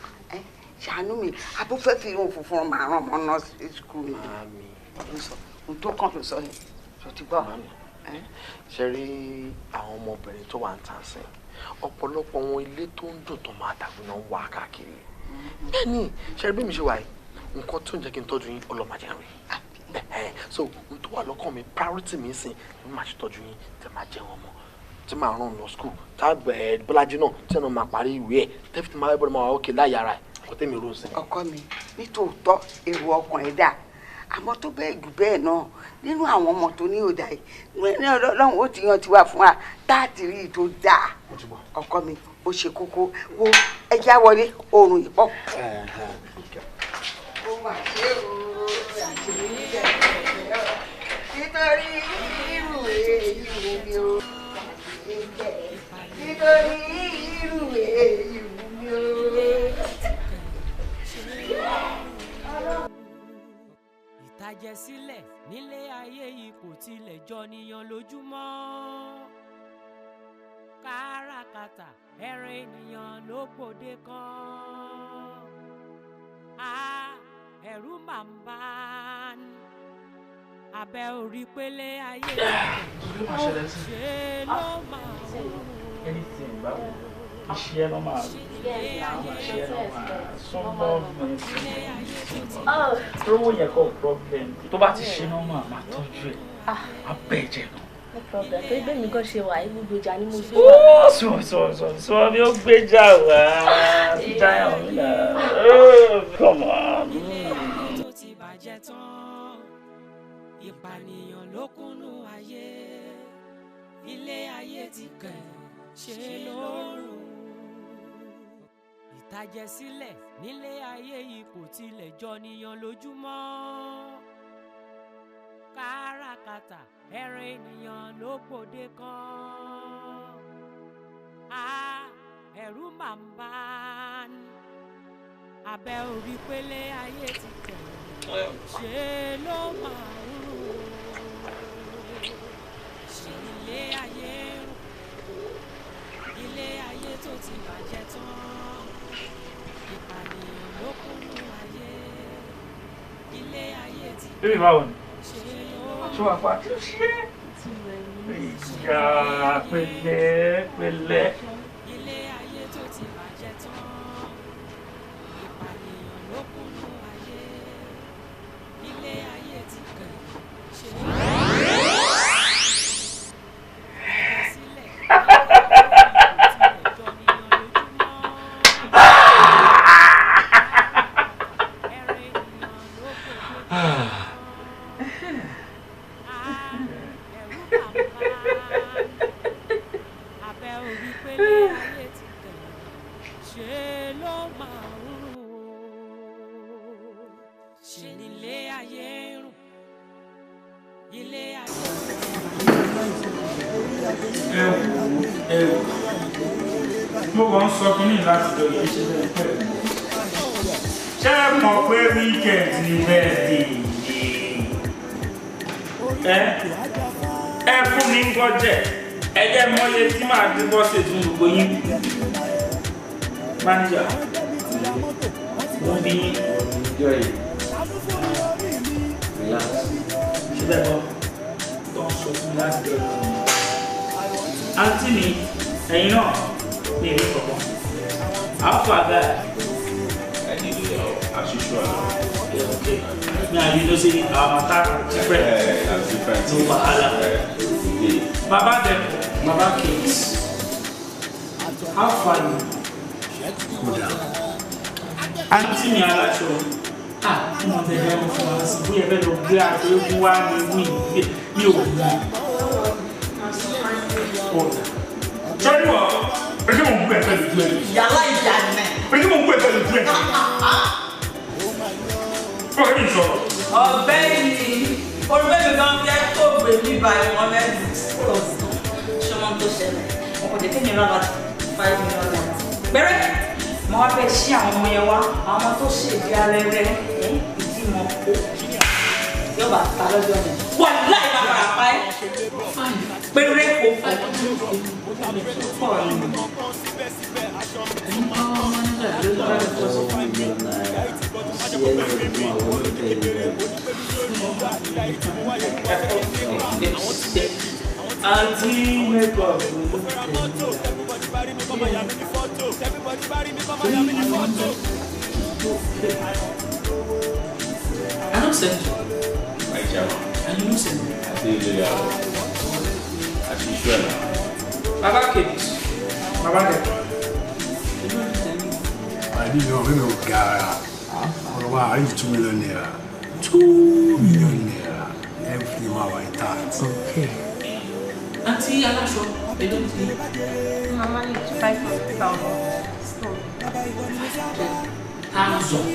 ṣàánú mi abúfẹ́ fi irun funfun máa ràn mọ́ nọ́ọ̀sì skul mi. ohun tó kàn ló sọ yẹn ṣó ti gbọ́. ṣe rí àwọn ọmọbìnrin tó wà ń tàn sí ọ̀pọ̀lọpọ̀ wọn ilé tó ń dùn tó máa dàgbù náà wà káàkiri. bẹ́ẹ̀ni ṣe rí bí mi ṣe wà yìí nǹkan tó ń jẹ́ kí n tọ́jú yín ọlọ́màjẹ́ rẹ̀ so n tó wà lọ́kàn mi priority mi sìn ní màá ṣe tọ́jú yín tẹ́ máa jẹ́ wọn mọ́ tí màá rán lọ school tá Bọ́lájí náà tí ẹnu máa parí ìwé ẹ̀ tẹ́fìtì máa bẹ́ẹ̀ máa wà ókè láyé ara ẹ̀ kò tẹ́ mi rò sí. ọkọ mi nítòótọ́ èrò ọkàn ẹ̀ dà àmọ́ tó bẹ́ẹ̀ jù bẹ́ẹ̀ náà nínú àwọn ọmọ tó ní òdà yìí ní Ọlọ́run ó ti yan tiwa fún wa táàtì rí i tó dáa ọkọ mi ó ṣe kókó wo ẹja wọlé oorun ìpọ. ó mà ṣe o àṣírí níjẹ nítorí irú èyí mi o nítorí irú èyí mi o. ìtàjẹ̀sílẹ̀ nílé ayé yìí kò tilẹ̀ jọ níyan lójúmọ́ káràkátà ẹran ènìyàn ló gbòde kan ẹ̀rù máa ń bá ní abẹ́ orí pélé ayé ṣe ló máa ń iṣẹ́ ló máa ṣe some government owó yẹ kó problem tó bá ti ṣe náà máa tọ́jú ẹ̀ abẹ́jẹ̀ náà. no problem torí bẹ́ẹ̀ mi gan ṣe wà gbogbo ìjà ni mo gbé wá. sọ bí ó gbéjà wá jáyà òun náà come on. tó ti bàjẹ́ tán ìpànìyàn ló kúnnú ayé ilé ayé ti kàn ṣe lóorùn ìtàjẹ̀sílẹ̀ nílé ayé yìí kò tilẹ̀ jọ níyan lójúmọ́ káràkátà ẹran ènìyàn ló gbòde kan ẹ̀rù máa ń bá ní abẹ́ orí pélé ayé ti tẹ̀ ṣe ló máa ń rò ṣe ilé ayé ilé ayé tó ti bàjẹ́ tán ìpànìyàn ló kúnnú ayé ilé ayé ti bébí báwo ni ṣe ló ṣé wàá pa kí ló ṣe é ìyá pẹ̀lẹ́. ilé ayé tó ti bàjẹ́ tán ìpànìyàn ló kúnnú ayé ilé ayé ti kàn ṣe mo kàn ń sọ kínní láti jọ yẹn ṣe bẹ́ẹ̀ pẹ́. ṣé mọ̀ pé weekend ni bẹ́ẹ̀ dé ẹ fún mi ń gọ́jẹ̀ ẹ jẹ́ mọ́yé tí màá gbé bọ́sẹ̀ tún gbogbo yín. manager mo bí ọjọ́ yìí relax ṣé bẹ́ẹ̀ bọ́ tó ń sọ fún mi láti jọ yìí. àǹtí mi ẹ̀yin náà ní ìlú kọ̀ọ̀kan. How far that? I need to know as usual. Yeah, okay. Now you know say our matter different. Yeah, that's different. No wahala. Baba them, Baba Kings. How far you? Good down. Auntie mi aláṣọ. Mo tẹ ẹ lọ fún wa sí bóyá ẹ lọ gbé àti ogun wá ní mi ò mú. Sọ́ni wọ̀. Pẹ̀lú mo ń gbé ẹ̀fẹ́ lójú ẹ̀. Yàrá ìjà nẹ̀. Pẹ̀lú mo ń gbé ẹ̀fẹ́ lójú ẹ̀. Kọ́ni sọ. Ọ̀gbẹ́ni olùgbẹ́mi gan jẹ́ tó gbè mí báyìí wọn lẹ́nu. Ṣọmọ tó ṣẹlẹ̀ wọn kò tètè ní rárá 5 million naira. Bẹ́rẹ̀ mo wá fẹ́ ṣí àwọn ọmọ yẹn wá àwọn ọmọ tó ṣe ìdí arẹ́rẹ́ ìdí wọn kó yóò bá ta lọ́jọ́ yẹn. Wọ́n láì máa fara pa ẹ́. Péré kò fọ́. Auntie makeup. I don't send you. My chairman. And you don't send me. I say you are. I see sure now. Baba kids. Baba them. I didn't know when we got I need 2 million naira. 2 million naira. Everything my white tax. Okay. Auntie, I'm not sure. They don't think. Mama needs 500,000. Hands up.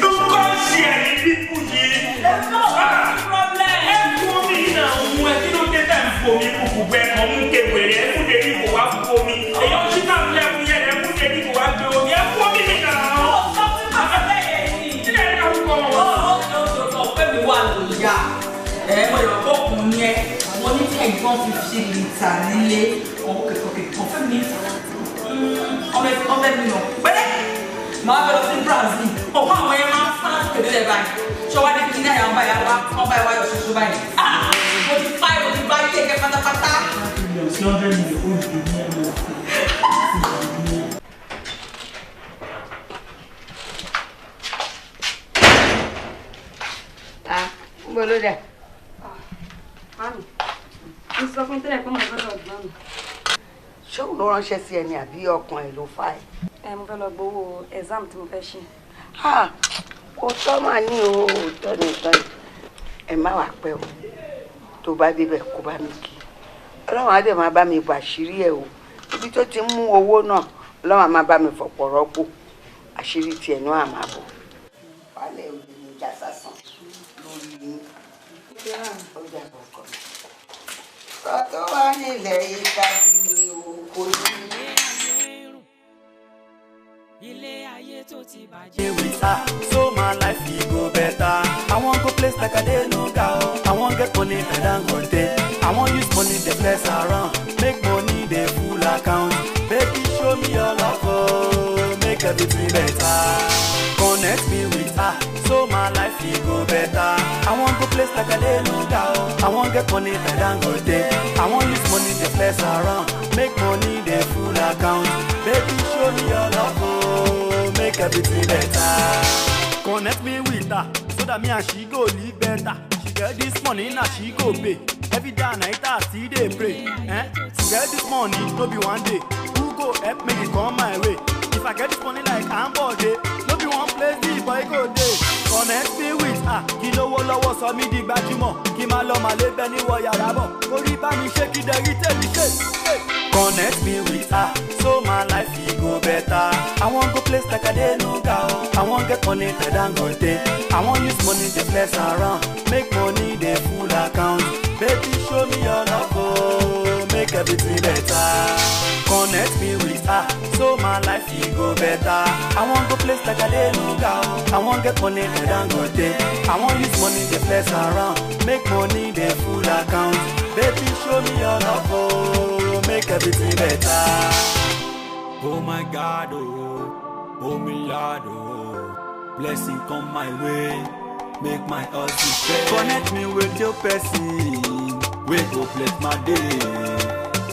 Don't come here, people here. No problem. For me now, you don't get time for me. People back home, get where they put the people up for me. They don't sit down there, put the people up for me. For me now. Oh, something happened. Mo lè kọ́ ọkùnrin yẹn mo ní kí ẹ̀gbọ́n 50 litre nílé ọ̀fẹ́ mi ọ̀fẹ́ mi nà pẹ́lẹ́ máa bẹ̀rẹ̀ sí Brazil ọ̀pọ̀ àwọn yẹn máa ń fún láti kéde ẹ̀ báyìí ṣọwọ́ ní kí ní àyà ọba ìyá wa ọba ìwà yọ̀ ṣoṣo báyìí mo ti fa ìwò ti bá ilé ẹ̀kẹ́ pátápátá. Gbọ́dọ̀ dẹ̀. Mami, mo sọ fún tẹ́lẹ̀ pé mo fẹ́ lọ gbọ́n mi. Ṣé òun ló ránṣẹ́ sí ẹni àbí ọkàn ẹ̀ ló fà ẹ́? Mo fẹ́ lọ gbowó exam tí mo fẹ́ ṣe. Òótọ́ máa ní òótọ́ nìkan. Ẹ má wàá pẹ́ o. Tó bá débẹ̀ kó bá mi kí. Ọlọ́run á dẹ̀ máa bá mi bàṣírí ẹ̀ o. Ibi tó ti mú owó náà, Ọlọ́run á máa bá mi fọ̀pọ̀ rọ́pò. Àṣírí tiẹ̀ náà á máa bọ̀. Wálé òde ní ìjà sásán lórí yín. Ó jà bọ̀kọ̀. Tọ́tọ́ wá nílẹ̀ ìka sí oko yìí. Ilé ayé tó ti bàjẹ́. With her, so my life will go better. I want go place like I did no go. I want get money and I'm going to. I want use money the place around. Make money the full account. Baby, show me your love, oh, make everything better. Connect me with her, so my life will go better. I want go place like I did no go. I want get money and I'm going to. I want use money the place around. Make money the full account. Baby, show me your love, oh, make everything better. Connect me with her, so that me and she go live better. She get this money, now she go pay. Every day and night I see they pray. To get this money, no be one day. Who go help make it come my way? If I get this money like I'm body, no be one place the boy go day. Connect me with her, kí lówó lọ́wọ́ sọ mí di gbajúmọ̀. Kí má lọ máa lé bẹ́ẹ̀ ní wọ yàrá bọ̀. Orí bá mi ṣe kí dẹ̀rí tèmi ṣe. Connect me with her, so my life will go better. I want go place like I did no go. I want get money and I'm going to. I want use money the place around. Make money the full account. Baby, show me your love, oh, make everything better. Connect me with her, so my life will go better. I want go place like I did no go. I want get money and I'm going to. I want use money the place around. Make money the full account. Baby, show me your love, oh, make everything better. Oh my God, oh my Lord, oh, blessing come my way, make my heart pay. Connect me with your person, we go bless my day.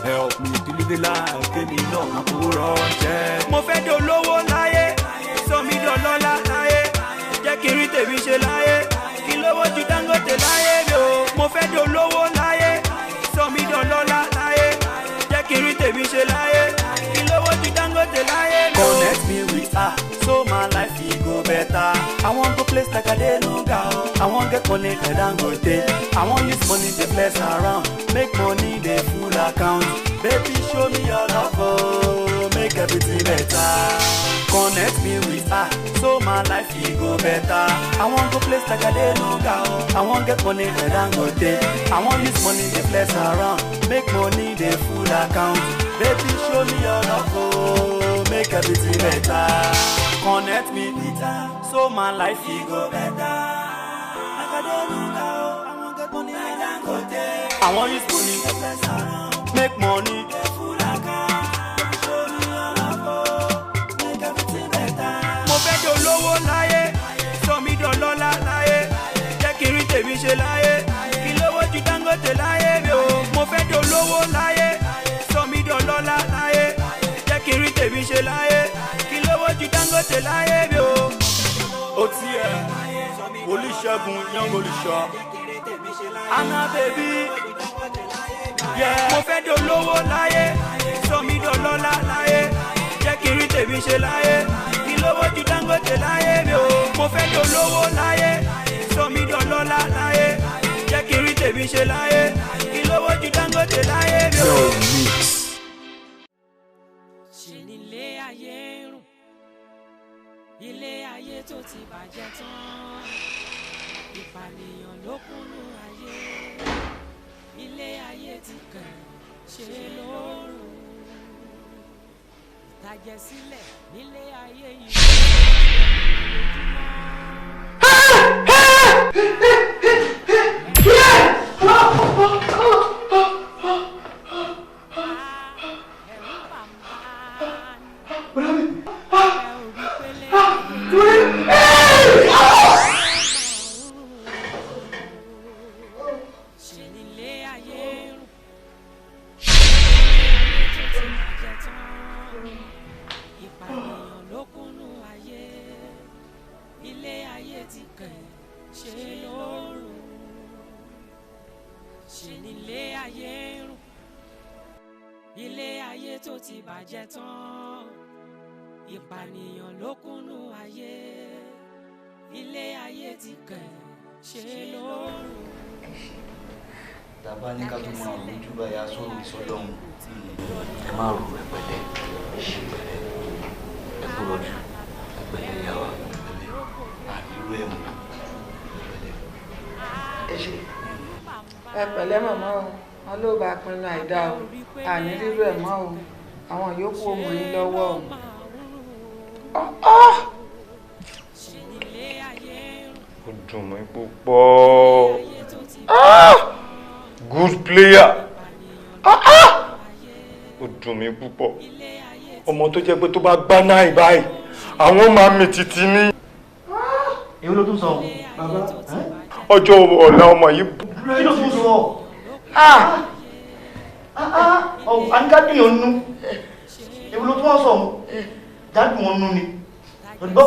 Help me to live the life, give me love and pour on check. Mo fẹ́ dolówó láyé, sọ mi dọlọ́lá láyé, jẹ́ kí n rí tèmi ṣe láyé, kí lówó ju Dangote láyé mi o. Mo fẹ́ dolówó láyé, sọ mi dọlọ́lá láyé, jẹ́ kí n rí tèmi ṣe láyé, kí lówó ju Dangote láyé mi o. Connect me with her, so my life will go better. I want go place like I did no go. I want get money and I'm going to. I want use money the place around. Make money the full account. Baby, show me your love, oh, make make everything better. Connect me with her, so my life will go better. I want go place like I dey no go. I want get money where I go day. I want use money to flex around, make money the full account. Baby, show me your love, oh, make everything better. Connect me with her, so my life will go better. Like I dey no go. I want get money where I go day. I want use money to flex around, make money the full account. Lówó láyé sọ mí dọlọ́lá láyé jẹ́ kí n rí tèmi ṣe láyé kí lówó ju Dangote láyé mi o. Mo fẹ́ dolówó láyé sọ mí dọlọ́lá láyé jẹ́ kí n rí tèmi ṣe láyé kí lówó ju Dangote láyé mi o. Ó ti ẹ̀ Olúṣẹ́gun yan olùṣọ́ Anna baby mo fẹ́ dolówó láyé sọ mí dọlọ́lá láyé jẹ́ kí n rí tèmi ṣe láyé kí lówó ju Dangote láyé mi o. Mo fẹ́ dolówó láyé sọ mí dọlọ́lá láyé jẹ́ kí n rí tèmi ṣe láyé kí lówó ju Dangote láyé mi o. ṣe nílé ayé rùn ilé ayé tó ti bàjẹ́ tán ìpànìyàn ló kúnnú ayé ilé ayé ti kàn ṣe lóorùn ìtàjẹ̀sílẹ̀ nílé ayé yìí. bàjẹ́ tán ìpànìyàn ló kúnnú ayé ilé ayé ti kàn ṣe lóorùn. tàbá ní ká tó máa rò ojú báyà sóòrùn ìsọlọ́hún ẹ má rò ẹ̀pẹ̀lẹ́ ṣe pẹ̀lẹ́ ẹ kú lọ́jú ẹ̀pẹ̀lẹ́ yàrá àìrú ẹ̀mú ẹ ṣe ẹ pẹ̀lẹ́ màmá o wọn ló bá pinnu àìdá o àní rírú ẹ̀ mọ́ o àwọn yòókù ọmọ yín lọ́wọ́ o. ó dùn mí púpọ̀ good player ó dùn mí púpọ̀ ọmọ tó jẹ́ pé tó bá gbá náà báyìí àwọn máa mi títí ní. èwo ló tún sọ bàbá ọjọ́ ọ̀la ọmọ yìí. kí ló tún sọ àǹkádùn yóò nú èwo ló tún wọ́n sọ jádùn wọn nú ni ọ̀dọ́.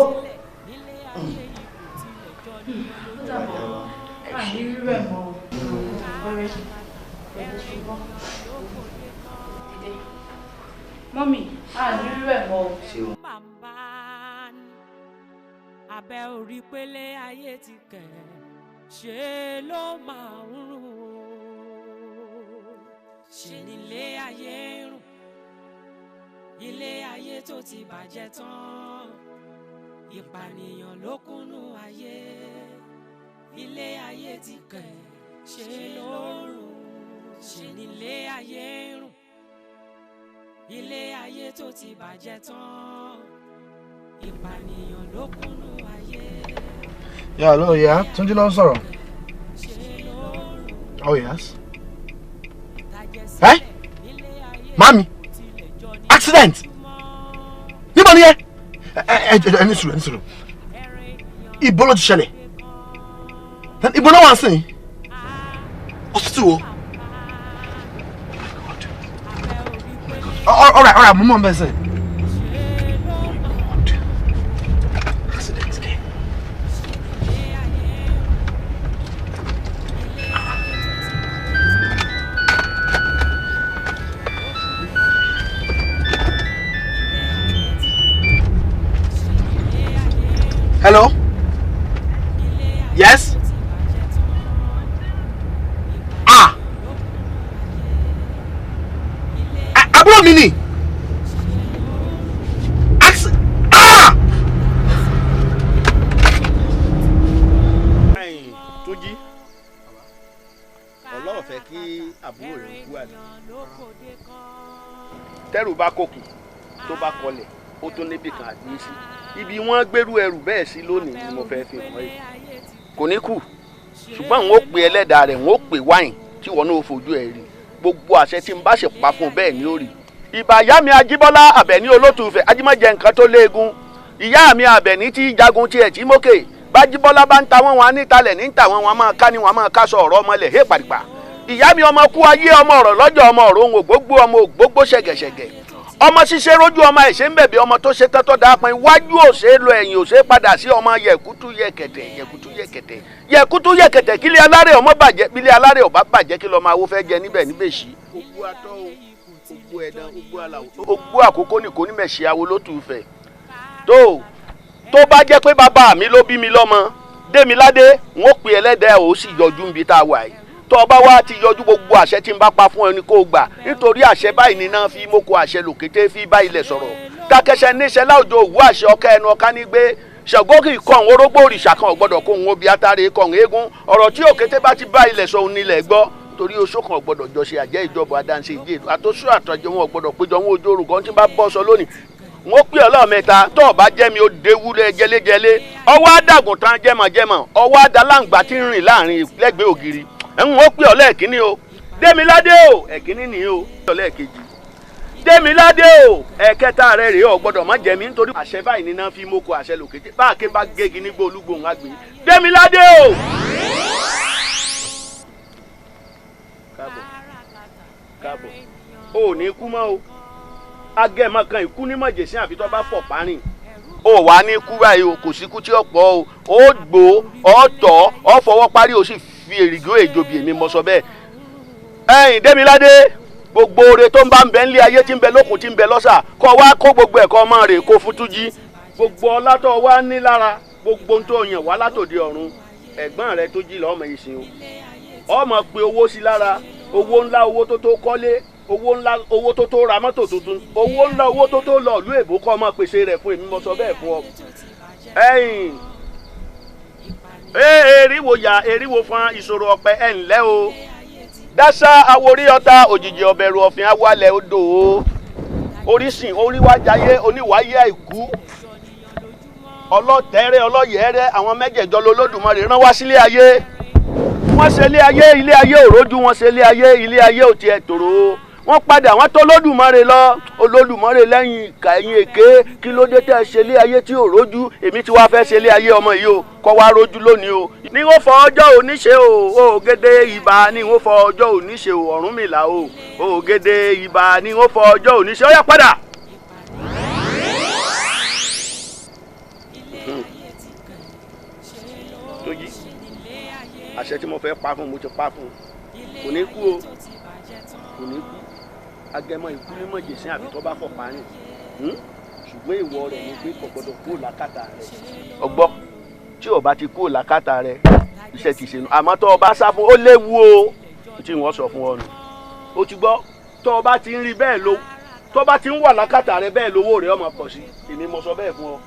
Mọ́mì, àní rírẹ̀ mọ́. abẹ́ orí pélé ayé ti kẹ̀ ṣe ló máa ń rùn ṣe nílé ayé rùn ilé ayé tó ti bàjẹ́ tán ìpànìyàn ló kúnnú ayé ilé ayé ti kẹ̀ ṣe ló rùn ṣe nílé ayé rùn ilé ayé tó ti bàjẹ́ tán ìpànìyàn ló kúnnú ayé. Yeah, hello, yeah. Túnjí ló ń sọ̀rọ̀. Oh, yes. Mami, accident. Níbo ni ẹ? Ní sùúrù. Ibo ló ti ṣẹlẹ̀? Ibo náà wà sí? Hospital wo? All right, mo mọ̀ bẹ́ẹ̀ sẹ́yìn. Hello? Yes? Àbúrò mi ni. àbúrò rẹ̀ kú àná. tẹ́rù bá kòkè tó bá kọlẹ̀ ó tún níbi kan àgbé sí ibi wọ́n gbérú ẹrù bẹ́ẹ̀ sí lónìí ni mo fẹ́ fi hàn yìí. kò ní kú ṣùgbọ́n n ó pe ẹlẹ́dàá rẹ̀ n ó pe wáìn tí wọn náà fojú ẹ̀ rí gbogbo àṣẹ tí n bá ṣe pa fún bẹ́ẹ̀ ni ó rí. ìbà ìyá mi Ajíbọ́lá Àbẹ̀ní Olótùfẹ́ ajímọ̀jẹ nǹkan tó léegun ìyá mi Àbẹ̀ní tí jagun tiẹ̀ tí mókè bájíbọ́lá bá ń ta wọn ní talẹ̀ ní ta wọn máa ká ní wọn máa ká sọ ọ̀rọ̀ ọmọlẹ̀ hé pàdìpà ìyá mi ọmọ kú ayé ọmọ ọ̀rọ̀ lọ́jọ́ ọmọ ọ̀rọ̀ òun ògbógbó ọmọ ògbógbó ṣẹ̀gẹ̀ṣẹ̀gẹ̀ ọmọ ṣiṣẹ́ rójú ọmọ ẹ̀ṣẹ̀ ń bẹ̀bẹ̀ ọmọ tó ṣe tọ́tọ́ dáa pin iwájú òṣè lọ ẹ̀yìn òṣè padà sí ọmọ yẹ̀kútú yẹ̀kẹ̀tẹ̀ kílẹ̀ alárẹ̀ ọmọ bàjẹ́ bílẹ̀ alárẹ̀ ọba bàjẹ́ kí lọ́ọ́ máa wó fẹ́ jẹ níbẹ̀ níbẹ̀ sí. ogbó atọ́ o ogbó ẹ̀dán ogbó aláwọ̀ ogbó àkókò ní kò ní mẹ̀ṣẹ̀ awo Olótùfẹ́ tó bá jẹ́ pé bàbá mi ló bí mi lọ́mọ Démiládé n ó pè ẹlẹ́dàá ó sì yọjú níbi tá a wà yìí tó o bá wá ti yọjú gbogbo àṣẹ tí n bá pa fún ẹni kó o gbà nítorí àṣẹ báyìí ní náà fi mọ́kò àṣẹ lòkété fi bá ilẹ̀ sọ̀rọ̀ kákẹ́sẹ̀ níṣẹ́ láwùjọ òwú àṣẹ ọ̀ká ẹnu ọ̀ká ní gbé ṣàgókì kàn orógbó òrìṣà kan ọ̀gbọ́dọ̀ kó òun obì atare kàn eégún ọ̀rọ̀ tí òkété bá ti bá ilẹ̀ sọ òun nílẹ̀ gbọ́ torí oṣó kan ọ̀gbọ́dọ̀ jọ ṣe àjẹ́ ìjọba adáǹṣe ìdí ètò àtọ́sọ àtọ́jọ wọn ọ̀gbọ́dọ̀ péjọ wọn ojú orúkọ tí bá bọ́ sọ lónìí wọ́n pè ọlọ́ọ̀ mẹ́ta tó ọba jẹ́mi ó déwúlẹ̀ jẹ́lẹ́jẹ́lẹ́ ọwọ́ àdàgùn tán jẹ́mọ̀jẹ́mọ̀ ọwọ́ àdàlàǹgbà tí ń rìn láàrin lẹ́gbẹ̀ẹ́ ògiri wọ́n pè ọlọ́ ẹ̀kíní o Démiládé o ẹ̀kíní nìyí o ọlọ́ ẹ̀kejì Démiládé o ẹ̀kẹta rẹ̀ rèé ọ̀gbọ́dọ̀ má jẹ́mi nítorí àṣẹ báyìí níná fi mọ́kọ àṣẹ lòkété báàké bá gégi nígbó olúgbòhùn àgbè Démiládé o. káàbọ̀ o ò ní kú mọ́ o agẹ́mọ kan ìkú ní mọ̀jẹ̀sí àfi tó bá fọ̀ parin ó wà ní kú báyìí o kò sí kú tí ó pọ̀ o ó gbó ó tọ̀ ó fọwọ́ parí o sì fi èrìgì èjòbì èmi mọ̀ sọ bẹ́ẹ̀. ẹ̀yin Démiládé gbogbo oore tó ń bá ń bẹ nílé ayé tí ń bẹ lókun tí ń bẹ lọ́sà kọ́ wá kó gbogbo ẹ̀kọ́ ọmọ rẹ̀ kó fún Túnjí gbogbo ọlá tó wá ní lára gbogbo tó yàn wá látòde ọ̀run ẹ̀gbọ́n rẹ̀ Túnjí lọ́mọ yìí sìn o ọmọ pé owó sí lára owó ńlá owó tó tó kọ́lé owó ńlá owó tó tó ra mọ́tò tuntun owó ńlá owó tó tó lọ ìlú èbó kọ́ ọmọ pèsè rẹ̀ fún èmi mo sọ bẹ́ẹ̀ fún ọ. ẹ̀yin eriwo ya eriwo fún ìṣòro ọ̀pẹ ẹ̀ ńlẹ́ o dáṣà aworí ọ̀tá òjijì ọ̀bẹ̀rù ọ̀fìn awalẹ̀ odò o orísìn oríwájayé oníwáyé àìkú ọlọ́tẹ̀rẹ̀ ọlọ́yẹ̀rẹ̀ àwọn mẹ́jẹ̀jọ lolódùmarè rán wá sílé ayé wọ́n ṣe ilé ayé òrojú wọ́n ṣe ilé ayé ò tiẹ̀ tòrò wọ́n padà wọ́n tó Olódùmarè lọ Olódùmarè lẹ́yìn ìkà ẹ̀yìn èké kí ló dé tẹ́ ṣe ilé ayé tí ò rójú èmi tí wàá fẹ́ ṣe ilé ayé ọmọ yìí o kọ́ wá rójú lónìí o ní wọ́n fọ ọjọ́ òníṣe o ògèdè ìbà ní wọ́n fọ ọjọ́ òníṣe o Ọ̀rúnmìlà o ògèdè ìbà ní wọ́n fọ ọjọ́ òníṣe ó yá padà. Tóyí àṣẹ tí mo fẹ́ pa fún mo ti pa fún kò ní kú o kò ní kú agẹmọ ìkú ní mọ̀jẹ̀sìn àbí tó bá fọ̀ parin ṣùgbọ́n ìwọ rẹ̀ ni pé kò gbọdọ̀ kúrò lákàtà rẹ̀ ọgbọ́ tí o bá ti kúrò lákàtà rẹ̀ iṣẹ́ ti ṣe nù àmọ́ tó o bá sá fún ó léwu o tí wọ́n sọ fún ọ nù o ti gbọ́ tó o bá ti ń rí bẹ́ẹ̀ ló tó o bá ti ń wà lákàtà rẹ̀ bẹ́ẹ̀ lówó rẹ̀ ọmọ pọ̀ sí èmi mo sọ bẹ́ẹ̀ fún ọ.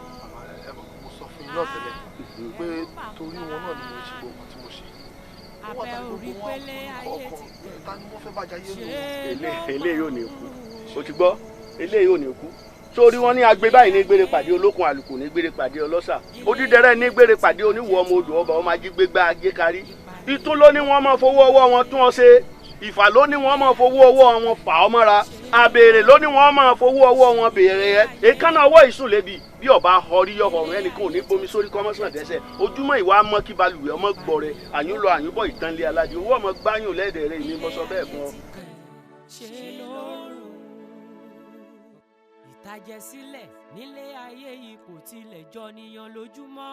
mo sọ fún yín náà tẹ́lẹ̀ pé torí wọn náà ni mo ṣe gbogbo tí mo ṣe wọ́n ta gbogbo wọn ọkọ̀ ta ni wọ́n fẹ́ bàjá yé lò. eléyìí ò ní kú o ti gbọ́ eléyìí ò ní kú sórí wọn ní agbe báyìí ní gbére pàdé olókun àlùkò ní gbére pàdé ọlọ́sà odídẹrẹ́ ní gbére pàdé oníwọ̀ ọmọ odò ọba ọmọ ajígbégbá agékarí ìtún ló ní wọ́n máa fowó ọwọ́ wọn tún ọ ṣe ìfà ló ní wọ́n máa fowó ọwọ́ wọn fà ọ mọ́ra àbèrè ló ní wọ́n máa fowó ọwọ́ wọn béèrè ẹ èékánná ọwọ́ ìsùn lébi bí ọba ọrí ọrùn ẹnìkan ò ní bomi sórí kọ́mọ́sán dẹ́sẹ̀ ojúmọ́ ìwà mọ́ kí balùwẹ̀ ọmọ gbọ̀rẹ̀ àyún lọ àyún bọ̀ ìtànlé aládé owó ọmọ gbáyùn lẹ́ẹ̀dẹ̀rẹ̀ ìní mo sọ bẹ́ẹ̀ fún ọ. ìtàjẹ̀sílẹ̀ nílé ayé yìí kò tilẹ̀ jọ níyan lójúmọ́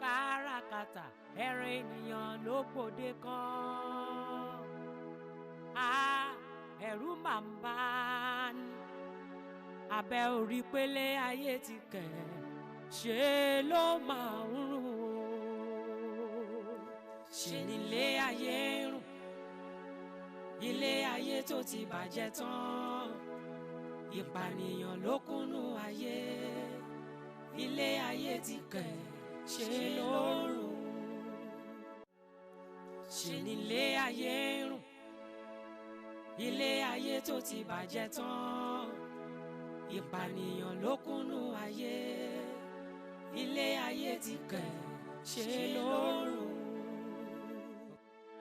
káràkátà ẹran ènìyàn ló gbòde kan ẹ̀rù máa ń bá ní abẹ́ orí pélé ayé ti kẹ̀ ṣe ló máa ń rùn ṣe nílé ayé rùn ilé ayé tó ti bàjẹ́ tán ìpànìyàn ló kúnnú ayé ilé ayé ti kẹ̀ ṣe ló rùn ṣe nílé ayé rùn ilé ayé tó ti bàjẹ́ tán ìpànìyàn ló kúnnú ayé ilé ayé ti kẹ̀ ṣe lórùn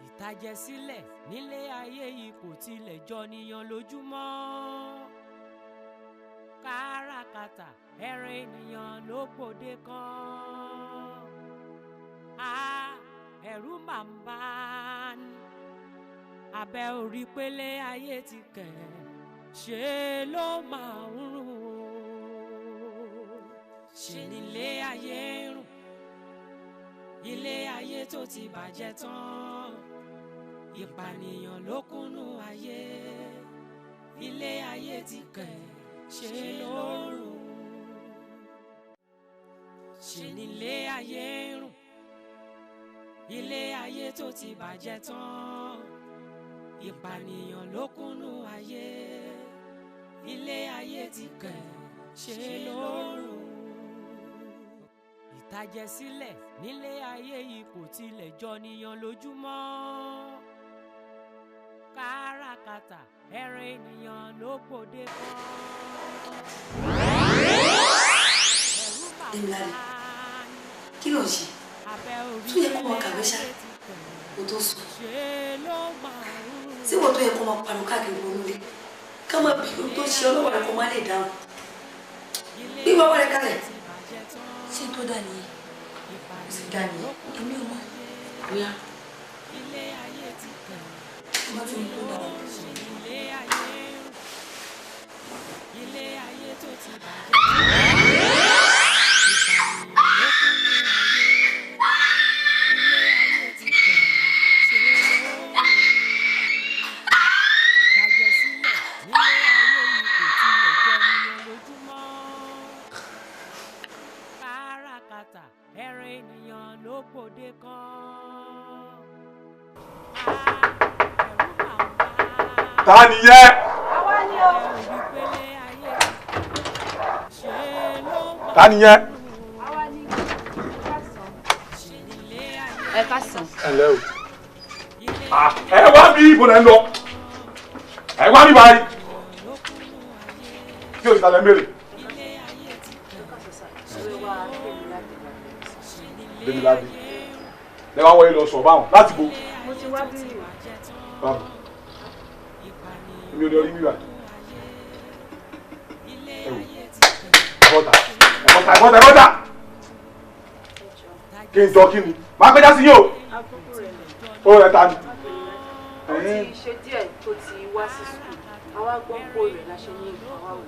ìtàjẹ̀sílẹ̀ nílé ayé yìí kò tilẹ̀ jọ níyan lójúmọ́ káràkátà ẹran ènìyàn ló gbòde kan ẹ̀rù máa ń bà ní abẹ́ orí pélé ayé ti kẹ̀ ṣe ló máa ń rùn ṣe nílé ayé rùn ilé ayé tó ti bàjẹ́ tán ìpànìyàn ló kúnnú ayé ilé ayé ti kẹ̀ ṣe ló rùn ṣe nílé ayé rùn ilé ayé tó ti bàjẹ́ tán ìpànìyàn ló kúnnú ayé ilé ayé ti kẹ̀ ṣe ló rùn ìtàjẹ̀sílẹ̀ nílé ayé yìí kò tilẹ̀ jọ níyan lójúmọ́ káràkátà ẹran ènìyàn ló gbòde kan ẹ̀rù bàbá kí ló ń ṣe tó yẹ kó máa kàwé ṣá kó tó sùn tí wọ́n tó yẹ kó máa pariwo káàkiri wọnúlé ká máa bí tó ṣe ọlọ́wọ́ rẹ kó má lè dáhùn bí wọ́n wọlé kalẹ̀ ṣé tó dà nìyẹn kò sì dà nìyẹn èmi ò mọ̀ bóyá tó bá fi mi tó dà nìyẹn. ilé ayé tó ti bàjẹ́ ẹran ènìyàn ló gbòde kan ta nìyẹn. ta nìyẹn. ẹ ká sàn. ẹ lẹ́ o. ẹ wá bí ibo lẹ́ ń lọ. ẹ wá bí báyìí. kí o sì talẹ̀ mẹ́rẹ̀. Dèmi lábí. Lẹ wá wọlé lọ sọ báwọn láti bo. mo ti wá bí ìwà. Báwo. Èmi ò lè rí wíwà. Ẹ wò. Ẹ̀bọ̀tà. Kí n jọ kí ni? Máa gbẹ́jà sí yín o. Ó rẹ̀ ta ni. Ó ti ṣe díẹ̀ tó ti wá sí sùkúl. Àwa gbọ́ pò rẹ̀ láṣẹ ní àwa wò.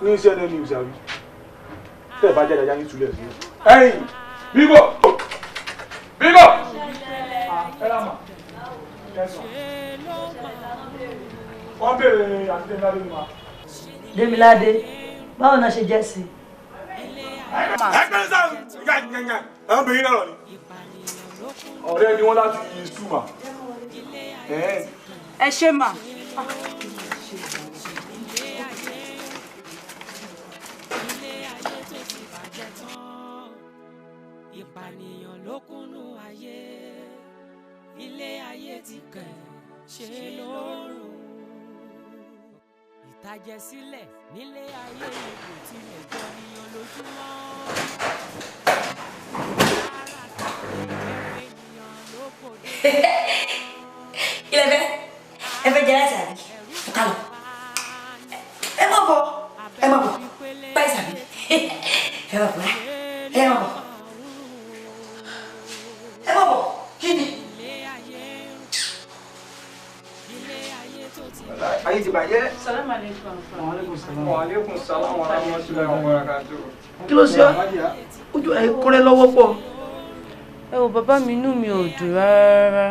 Ní iṣẹ́ náà ni ìṣàwí. Tẹ́ ẹ bá jáde ajá yín túlẹ̀ sí. Ẹ̀yìn. Bíbọ̀! Bíbọ̀! Ẹ lámà. Wọ́n bèèrè àti Démiládé ni ma. Démiládé, báwo náà ṣe jẹ́ sí? Ẹgbẹ́ sáà yànyànyàn. Àwọn obìnrin náà ni. Ọ̀rẹ́ ni wọ́n láti Súmà. Ẹ ṣé mà. ìpànìyàn ló kúnnú ayé ilé ayé ti kẹ̀ ṣe lórùn ìtàjẹ̀sílẹ̀ nílé ayé yìí kò tilẹ̀ jọ níyan lójúmọ́ ilẹ̀ ẹ fẹ́ jẹ láti àbí ọ̀tá lọ ẹ má bọ̀ báyìí sàbí ẹ má bọ̀ ẹ má bọ̀. Ẹ má bọ̀, kí ni? Ayé ti bàjẹ́. Salaam alaikum. Wa alaikum salam wa rahmatullahi wa barakatuh. Kí ló ṣe ọ́? Ojú ẹ̀ kúrẹ́ lọ́wọ́ pọ̀. Ẹ wo bàbá mi inú mi ò dùn rárá.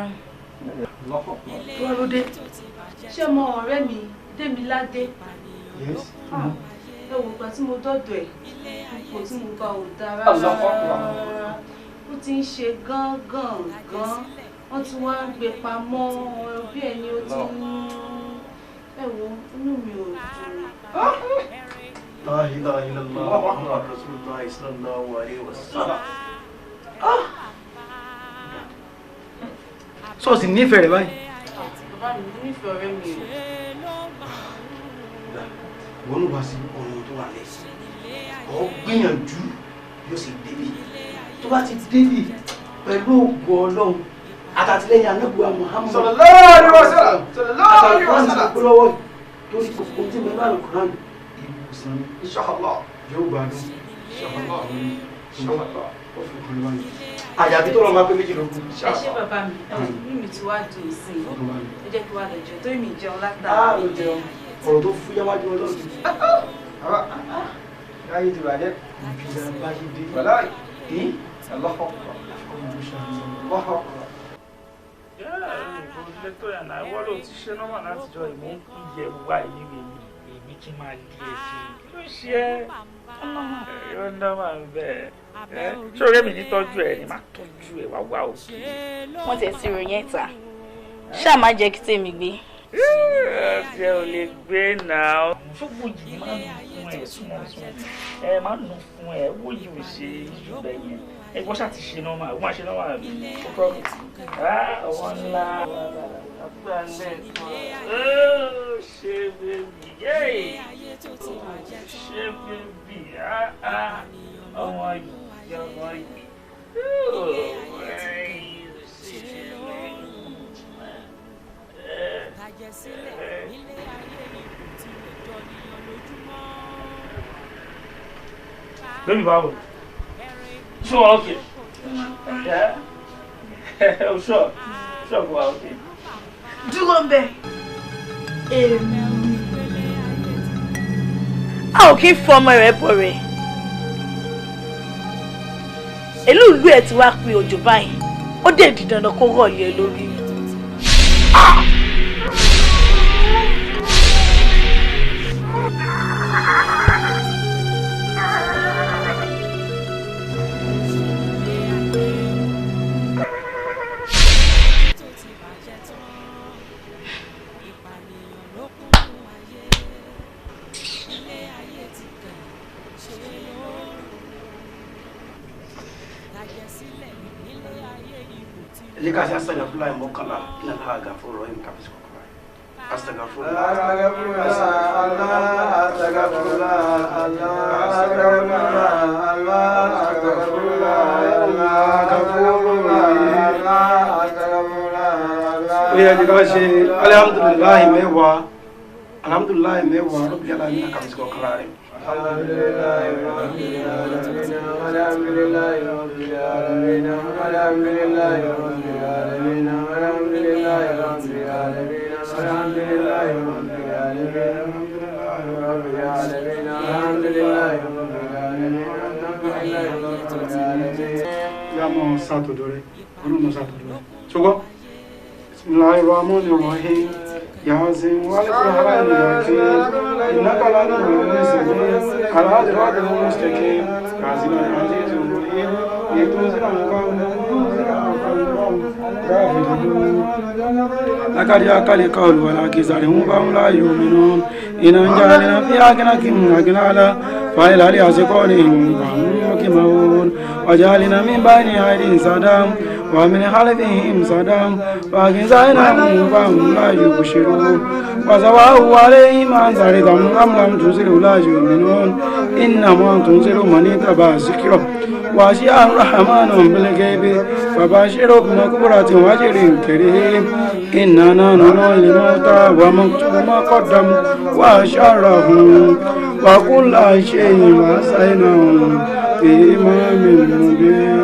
Kí wá ló dé? Ṣé ọmọ ọ̀rẹ́ mi Démiládé? Ẹ wo ìgbà tí mo dọ́dọ̀ ẹ̀, ipò tí mo bá ò dára rárá. Ó ti ń ṣe gángan, wọ́n ti wá ń gbé pamọ́ bí ẹni ó ti ń ẹ wo inú mi ò dùn. La ilaha illallah Muhammad Rasulullah sallallahu alaihi wasallam. sọ́ọ̀sì nífẹ̀ẹ́ rẹ̀ báyìí. Bàbá mi nífẹ̀ẹ́ ọ̀rẹ́ mi o. Wọ́n ló wá sí ọ̀run tó wà lẹ́sìn. Ọ̀ gbìyànjú yóò sì débi. Tó bá ti débi pẹ̀lú ògo Ọlọ́run àtàtìlẹ́yìn anábùwà Muhammad. Sallallahu alaihi wasallam. Sallallahu alaihi wasallam. Àtàlùkọ́ torí gbogbo tí mo bá lò kúrán ìwòsàn inshallah yóò gbádùn. inshallah inshallah. Ó fi kúrò báyìí. Àyàbí tó lọ máa pé méjì lógún. Ẹ ṣé bàbá mi, mímì tí wàá dùn sí i. Ẹ jẹ́ kí wàá lọ jẹun, torí mi jẹun látara. Ó jẹun. Ọ̀rọ̀ tó fúyẹ́ wájú Ọlọ́run. Láyé ti bàjẹ́. Ìbílẹ̀ báyé dé. Wàláì. Allahu Akbar. Allahu Akbar. Lẹ́tọ̀ yàrá ìwọ ló ti ṣe nọ́mà látijọ́ ìmọ̀ ń yẹ wá èmi kí n máa lé ẹ sí i. Kí ló ṣe ẹ́? Ẹ̀rọ nọ́mà ń bẹ̀ ẹ́. Ṣé ọ̀rẹ́ mi ní tọ́jú ẹ̀ ni má tọ́jú ẹ̀ wá wá òkè. Wọ́n tẹ̀ sí ròyìn ẹ̀ta. Ṣáà má jẹ́ kí tèmi gbé. Ṣé o lè gbé náà? Ṣùgbọ́n yìí máa ń nù fún ẹ súnmọ́ ẹ máa ń nù fún ẹ owó yìí ò ṣe ìṣù bẹ́ẹ̀ yẹn. Ẹ gbọ́ ṣáà ti ṣe nọ́mà, ó máa ṣe nọ́mà ó promise. Ọwọ́ ńlá àgbàlẹ̀ kan ṣe bébì ṣe bébì ọmọ yìí ọmọ yìí. Baby báwo? Ṣé wọ́n okay? Yeah? Oh, sure. Sure, go out. Okay. Dúró ń bẹ̀. A ò kí ń fọmọ rẹ̀ bọ̀ rẹ̀. Èlú ìlú ẹ̀ ti wá pé òjò báyìí. Ó dẹ̀ di dandan kó rọ̀ lé lórí. Jika saya astagfirullah mokala inna Allah ghafurur rahim kabis kokora. Astagfirullah. Ya jika si alhamdulillah mewah. Alhamdulillah mewah rabbil alamin kabis kokora. Alhamdulillah rabbil alamin. Alhamdulillah rabbil alamin. Alhamdulillah rabbil alamin. Alhamdulillah rabbil alamin. Alhamdulillah rabbil alamin. Rabbil alamin. Alhamdulillah rabbil alamin. Ya mo satu dore. Onu mo satu dore. Coba. Bismillahirrahmanirrahim. Yasin wal Qur'an al-Hakim innaka la tuhlul muslimin ala siratil mustaqim kazina azizul mu'min yatuzira لقد يأكل قول ولا كسرهم فهم لا يؤمنون إن جعلنا في أكناكهم أغلالا فإلى لأسقونهم فهم يكمهون وجعلنا من بين أيديهم سدا ومن خلفهم سدا فأغشيناهم فهم لا يبصرون وسواء عليهم أنذرتهم أم لم تنذرهم لا يؤمنون إنما تنذر من اتبع الذكر وخشي الرحمن بالغيب فبشره بمغفرة وأجر كريم إننا نحيي الموتى ونكتب ما قدموا وأشرهم وكل شيء أحصيناه في إمام مبين.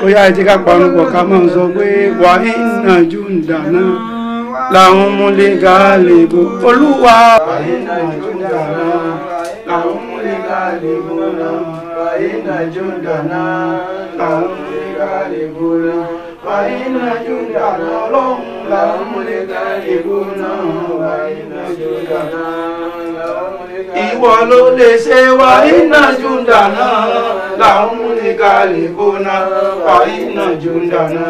Ó yá ẹ jẹ́ ká panupọ̀ ká máa sọ pé wà inna jundana lahum al-ghalibun. Olúwa wà inna jundana lahum al-ghalibun. Wà inna jundana lahum al-ghalibun. Wà inna jundana lahum al-ghalibun. Wà inna jundana ìwọ ló lè ṣe wà inna jundana lahum al-ghalibun. Wà inna jundana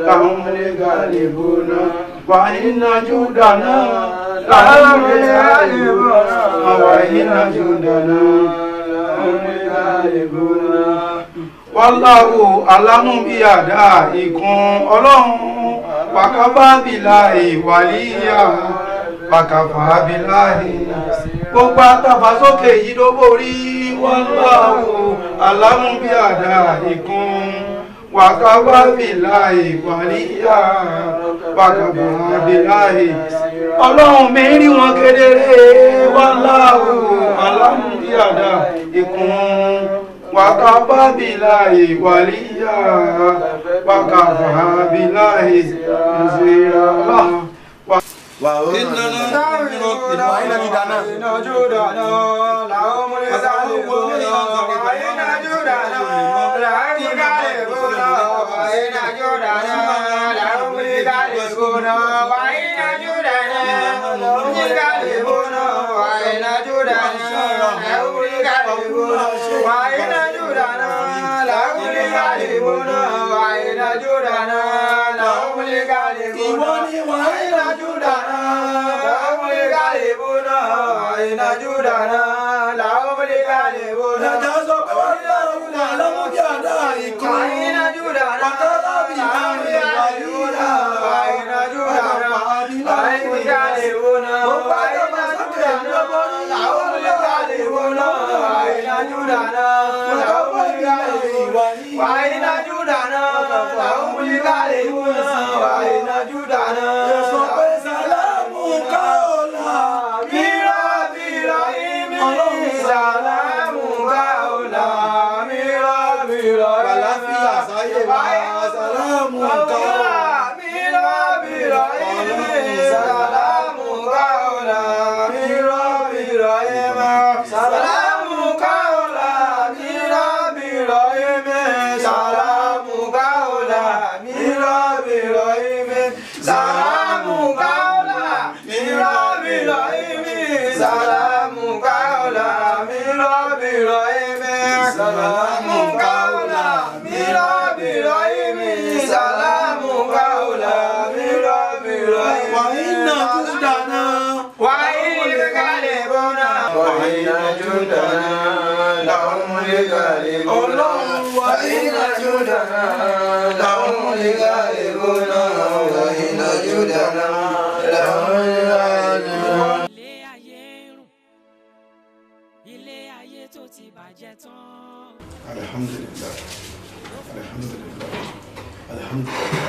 lahum al-ghalibun. Wà inna jundana lahum al-ghalibun. Wà inna jundana lahum al-ghalibun. wàláwò alámúbíàdá ìkún ọlọ́run wàkàbábìlà ìwàlíyà wàkàbábìlà gbogbo àtàfàsókè yìí ló borí wàláwò alámúbíàdá ìkún wàkàbábìlà ìwàlíyà wàkàbábìlà ọlọ́run mi rí wọn kedere wàláwò alámúbíàdá ìkún wakababilahi waliya wakababilahi nzira wa inna Alhamdulillah, alhamdulillah, alhamdulillah.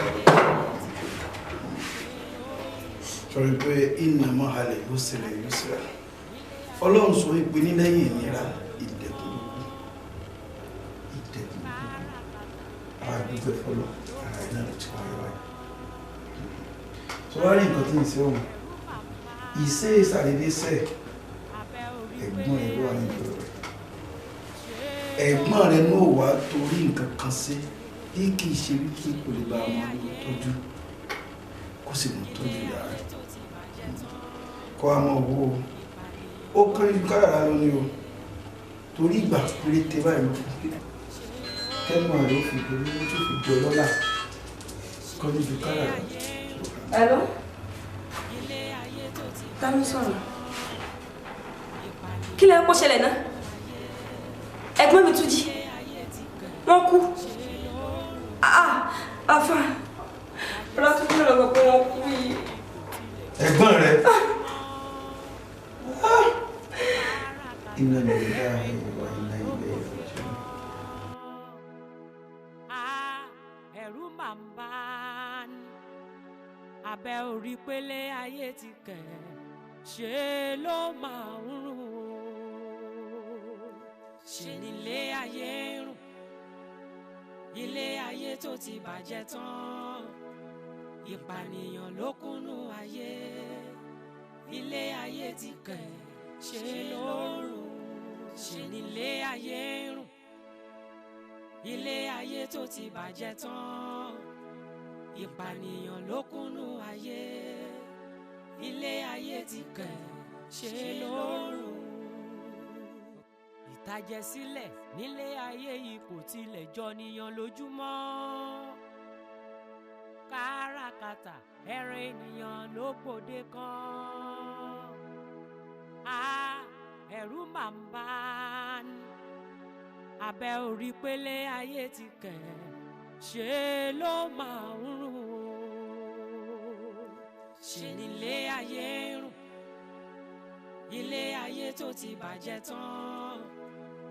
Sọ̀rọ̀ pé iná mọ́hálẹ̀ yóò ṣẹlẹ̀ yóò ṣẹlẹ̀. Ọlọ́run sọ pé ní lẹ́yìn ìnira ìdẹ̀kùn ara gbígbẹ́ fọ́lọ́ ara iná ló ti wáyé wáyé. Sọ wá rí nǹkan tí ń ṣe òun. Ìṣe ìsàdédé sẹ̀ ẹ̀gbọ́n ẹ̀ ló wà ní ìlú rẹ̀. Ẹ̀gbọ́n rẹ̀ náà wá torí nǹkan kan sí bí kì í ṣe wípé kò lè bá ọmọ tọ́jú kó sì mú tọ́jú ìyá rẹ̀ kọ́ àmọ́ owó ó kéré ju kádàrá lọ ní o torí ìgbà péréte báyìí ló fún kẹ́gbọ́n rẹ̀ ó fi gbé lójú tó fi jọ lọ́lá kọ́ ní ju kádàrá. Hello? Tami sọ̀rọ̀. Kí lẹ kó ṣẹlẹ̀ náà? Ẹ̀gbọ́n mi Túnjí. Wọ́n kú. Àfà. Ọlá tún kí lọ pé wọ́n kú yìí. Ẹ̀gbọ́n rẹ̀. Iná lè dá ìwà iná ilé ìrọ̀jẹ́. Ẹ̀rù máa ń bá ní. Abẹ́ orí pélé ayé ti kẹ̀. Ṣé ló máa ń rùn? Ṣé nílé ayé rùn? Ilé ayé tó ti bàjẹ́ tán. Ìpànìyàn ló kúnnú ayé. Ilé ayé ti kẹ̀. Ṣé ló rùn? Ṣé nílé ayé rùn? Ilé ayé tó ti bàjẹ́ tán. Ìpànìyàn ló kúnnú ayé. Ilé ayé ti kẹ̀. Ṣé ló rùn? Ìtàjẹ̀sílẹ̀ nílé ayé yìí kò tilẹ̀ jọ níyan lójúmọ́. Káràkátà ẹran ènìyàn ló gbòde kan. Ẹ̀rù máa ń bá ní. abẹ́ orí pélé ayé ti kẹ̀ ṣe ló máa ń rùn ṣe nílé ayé rùn ilé ayé tó ti bàjẹ́ tán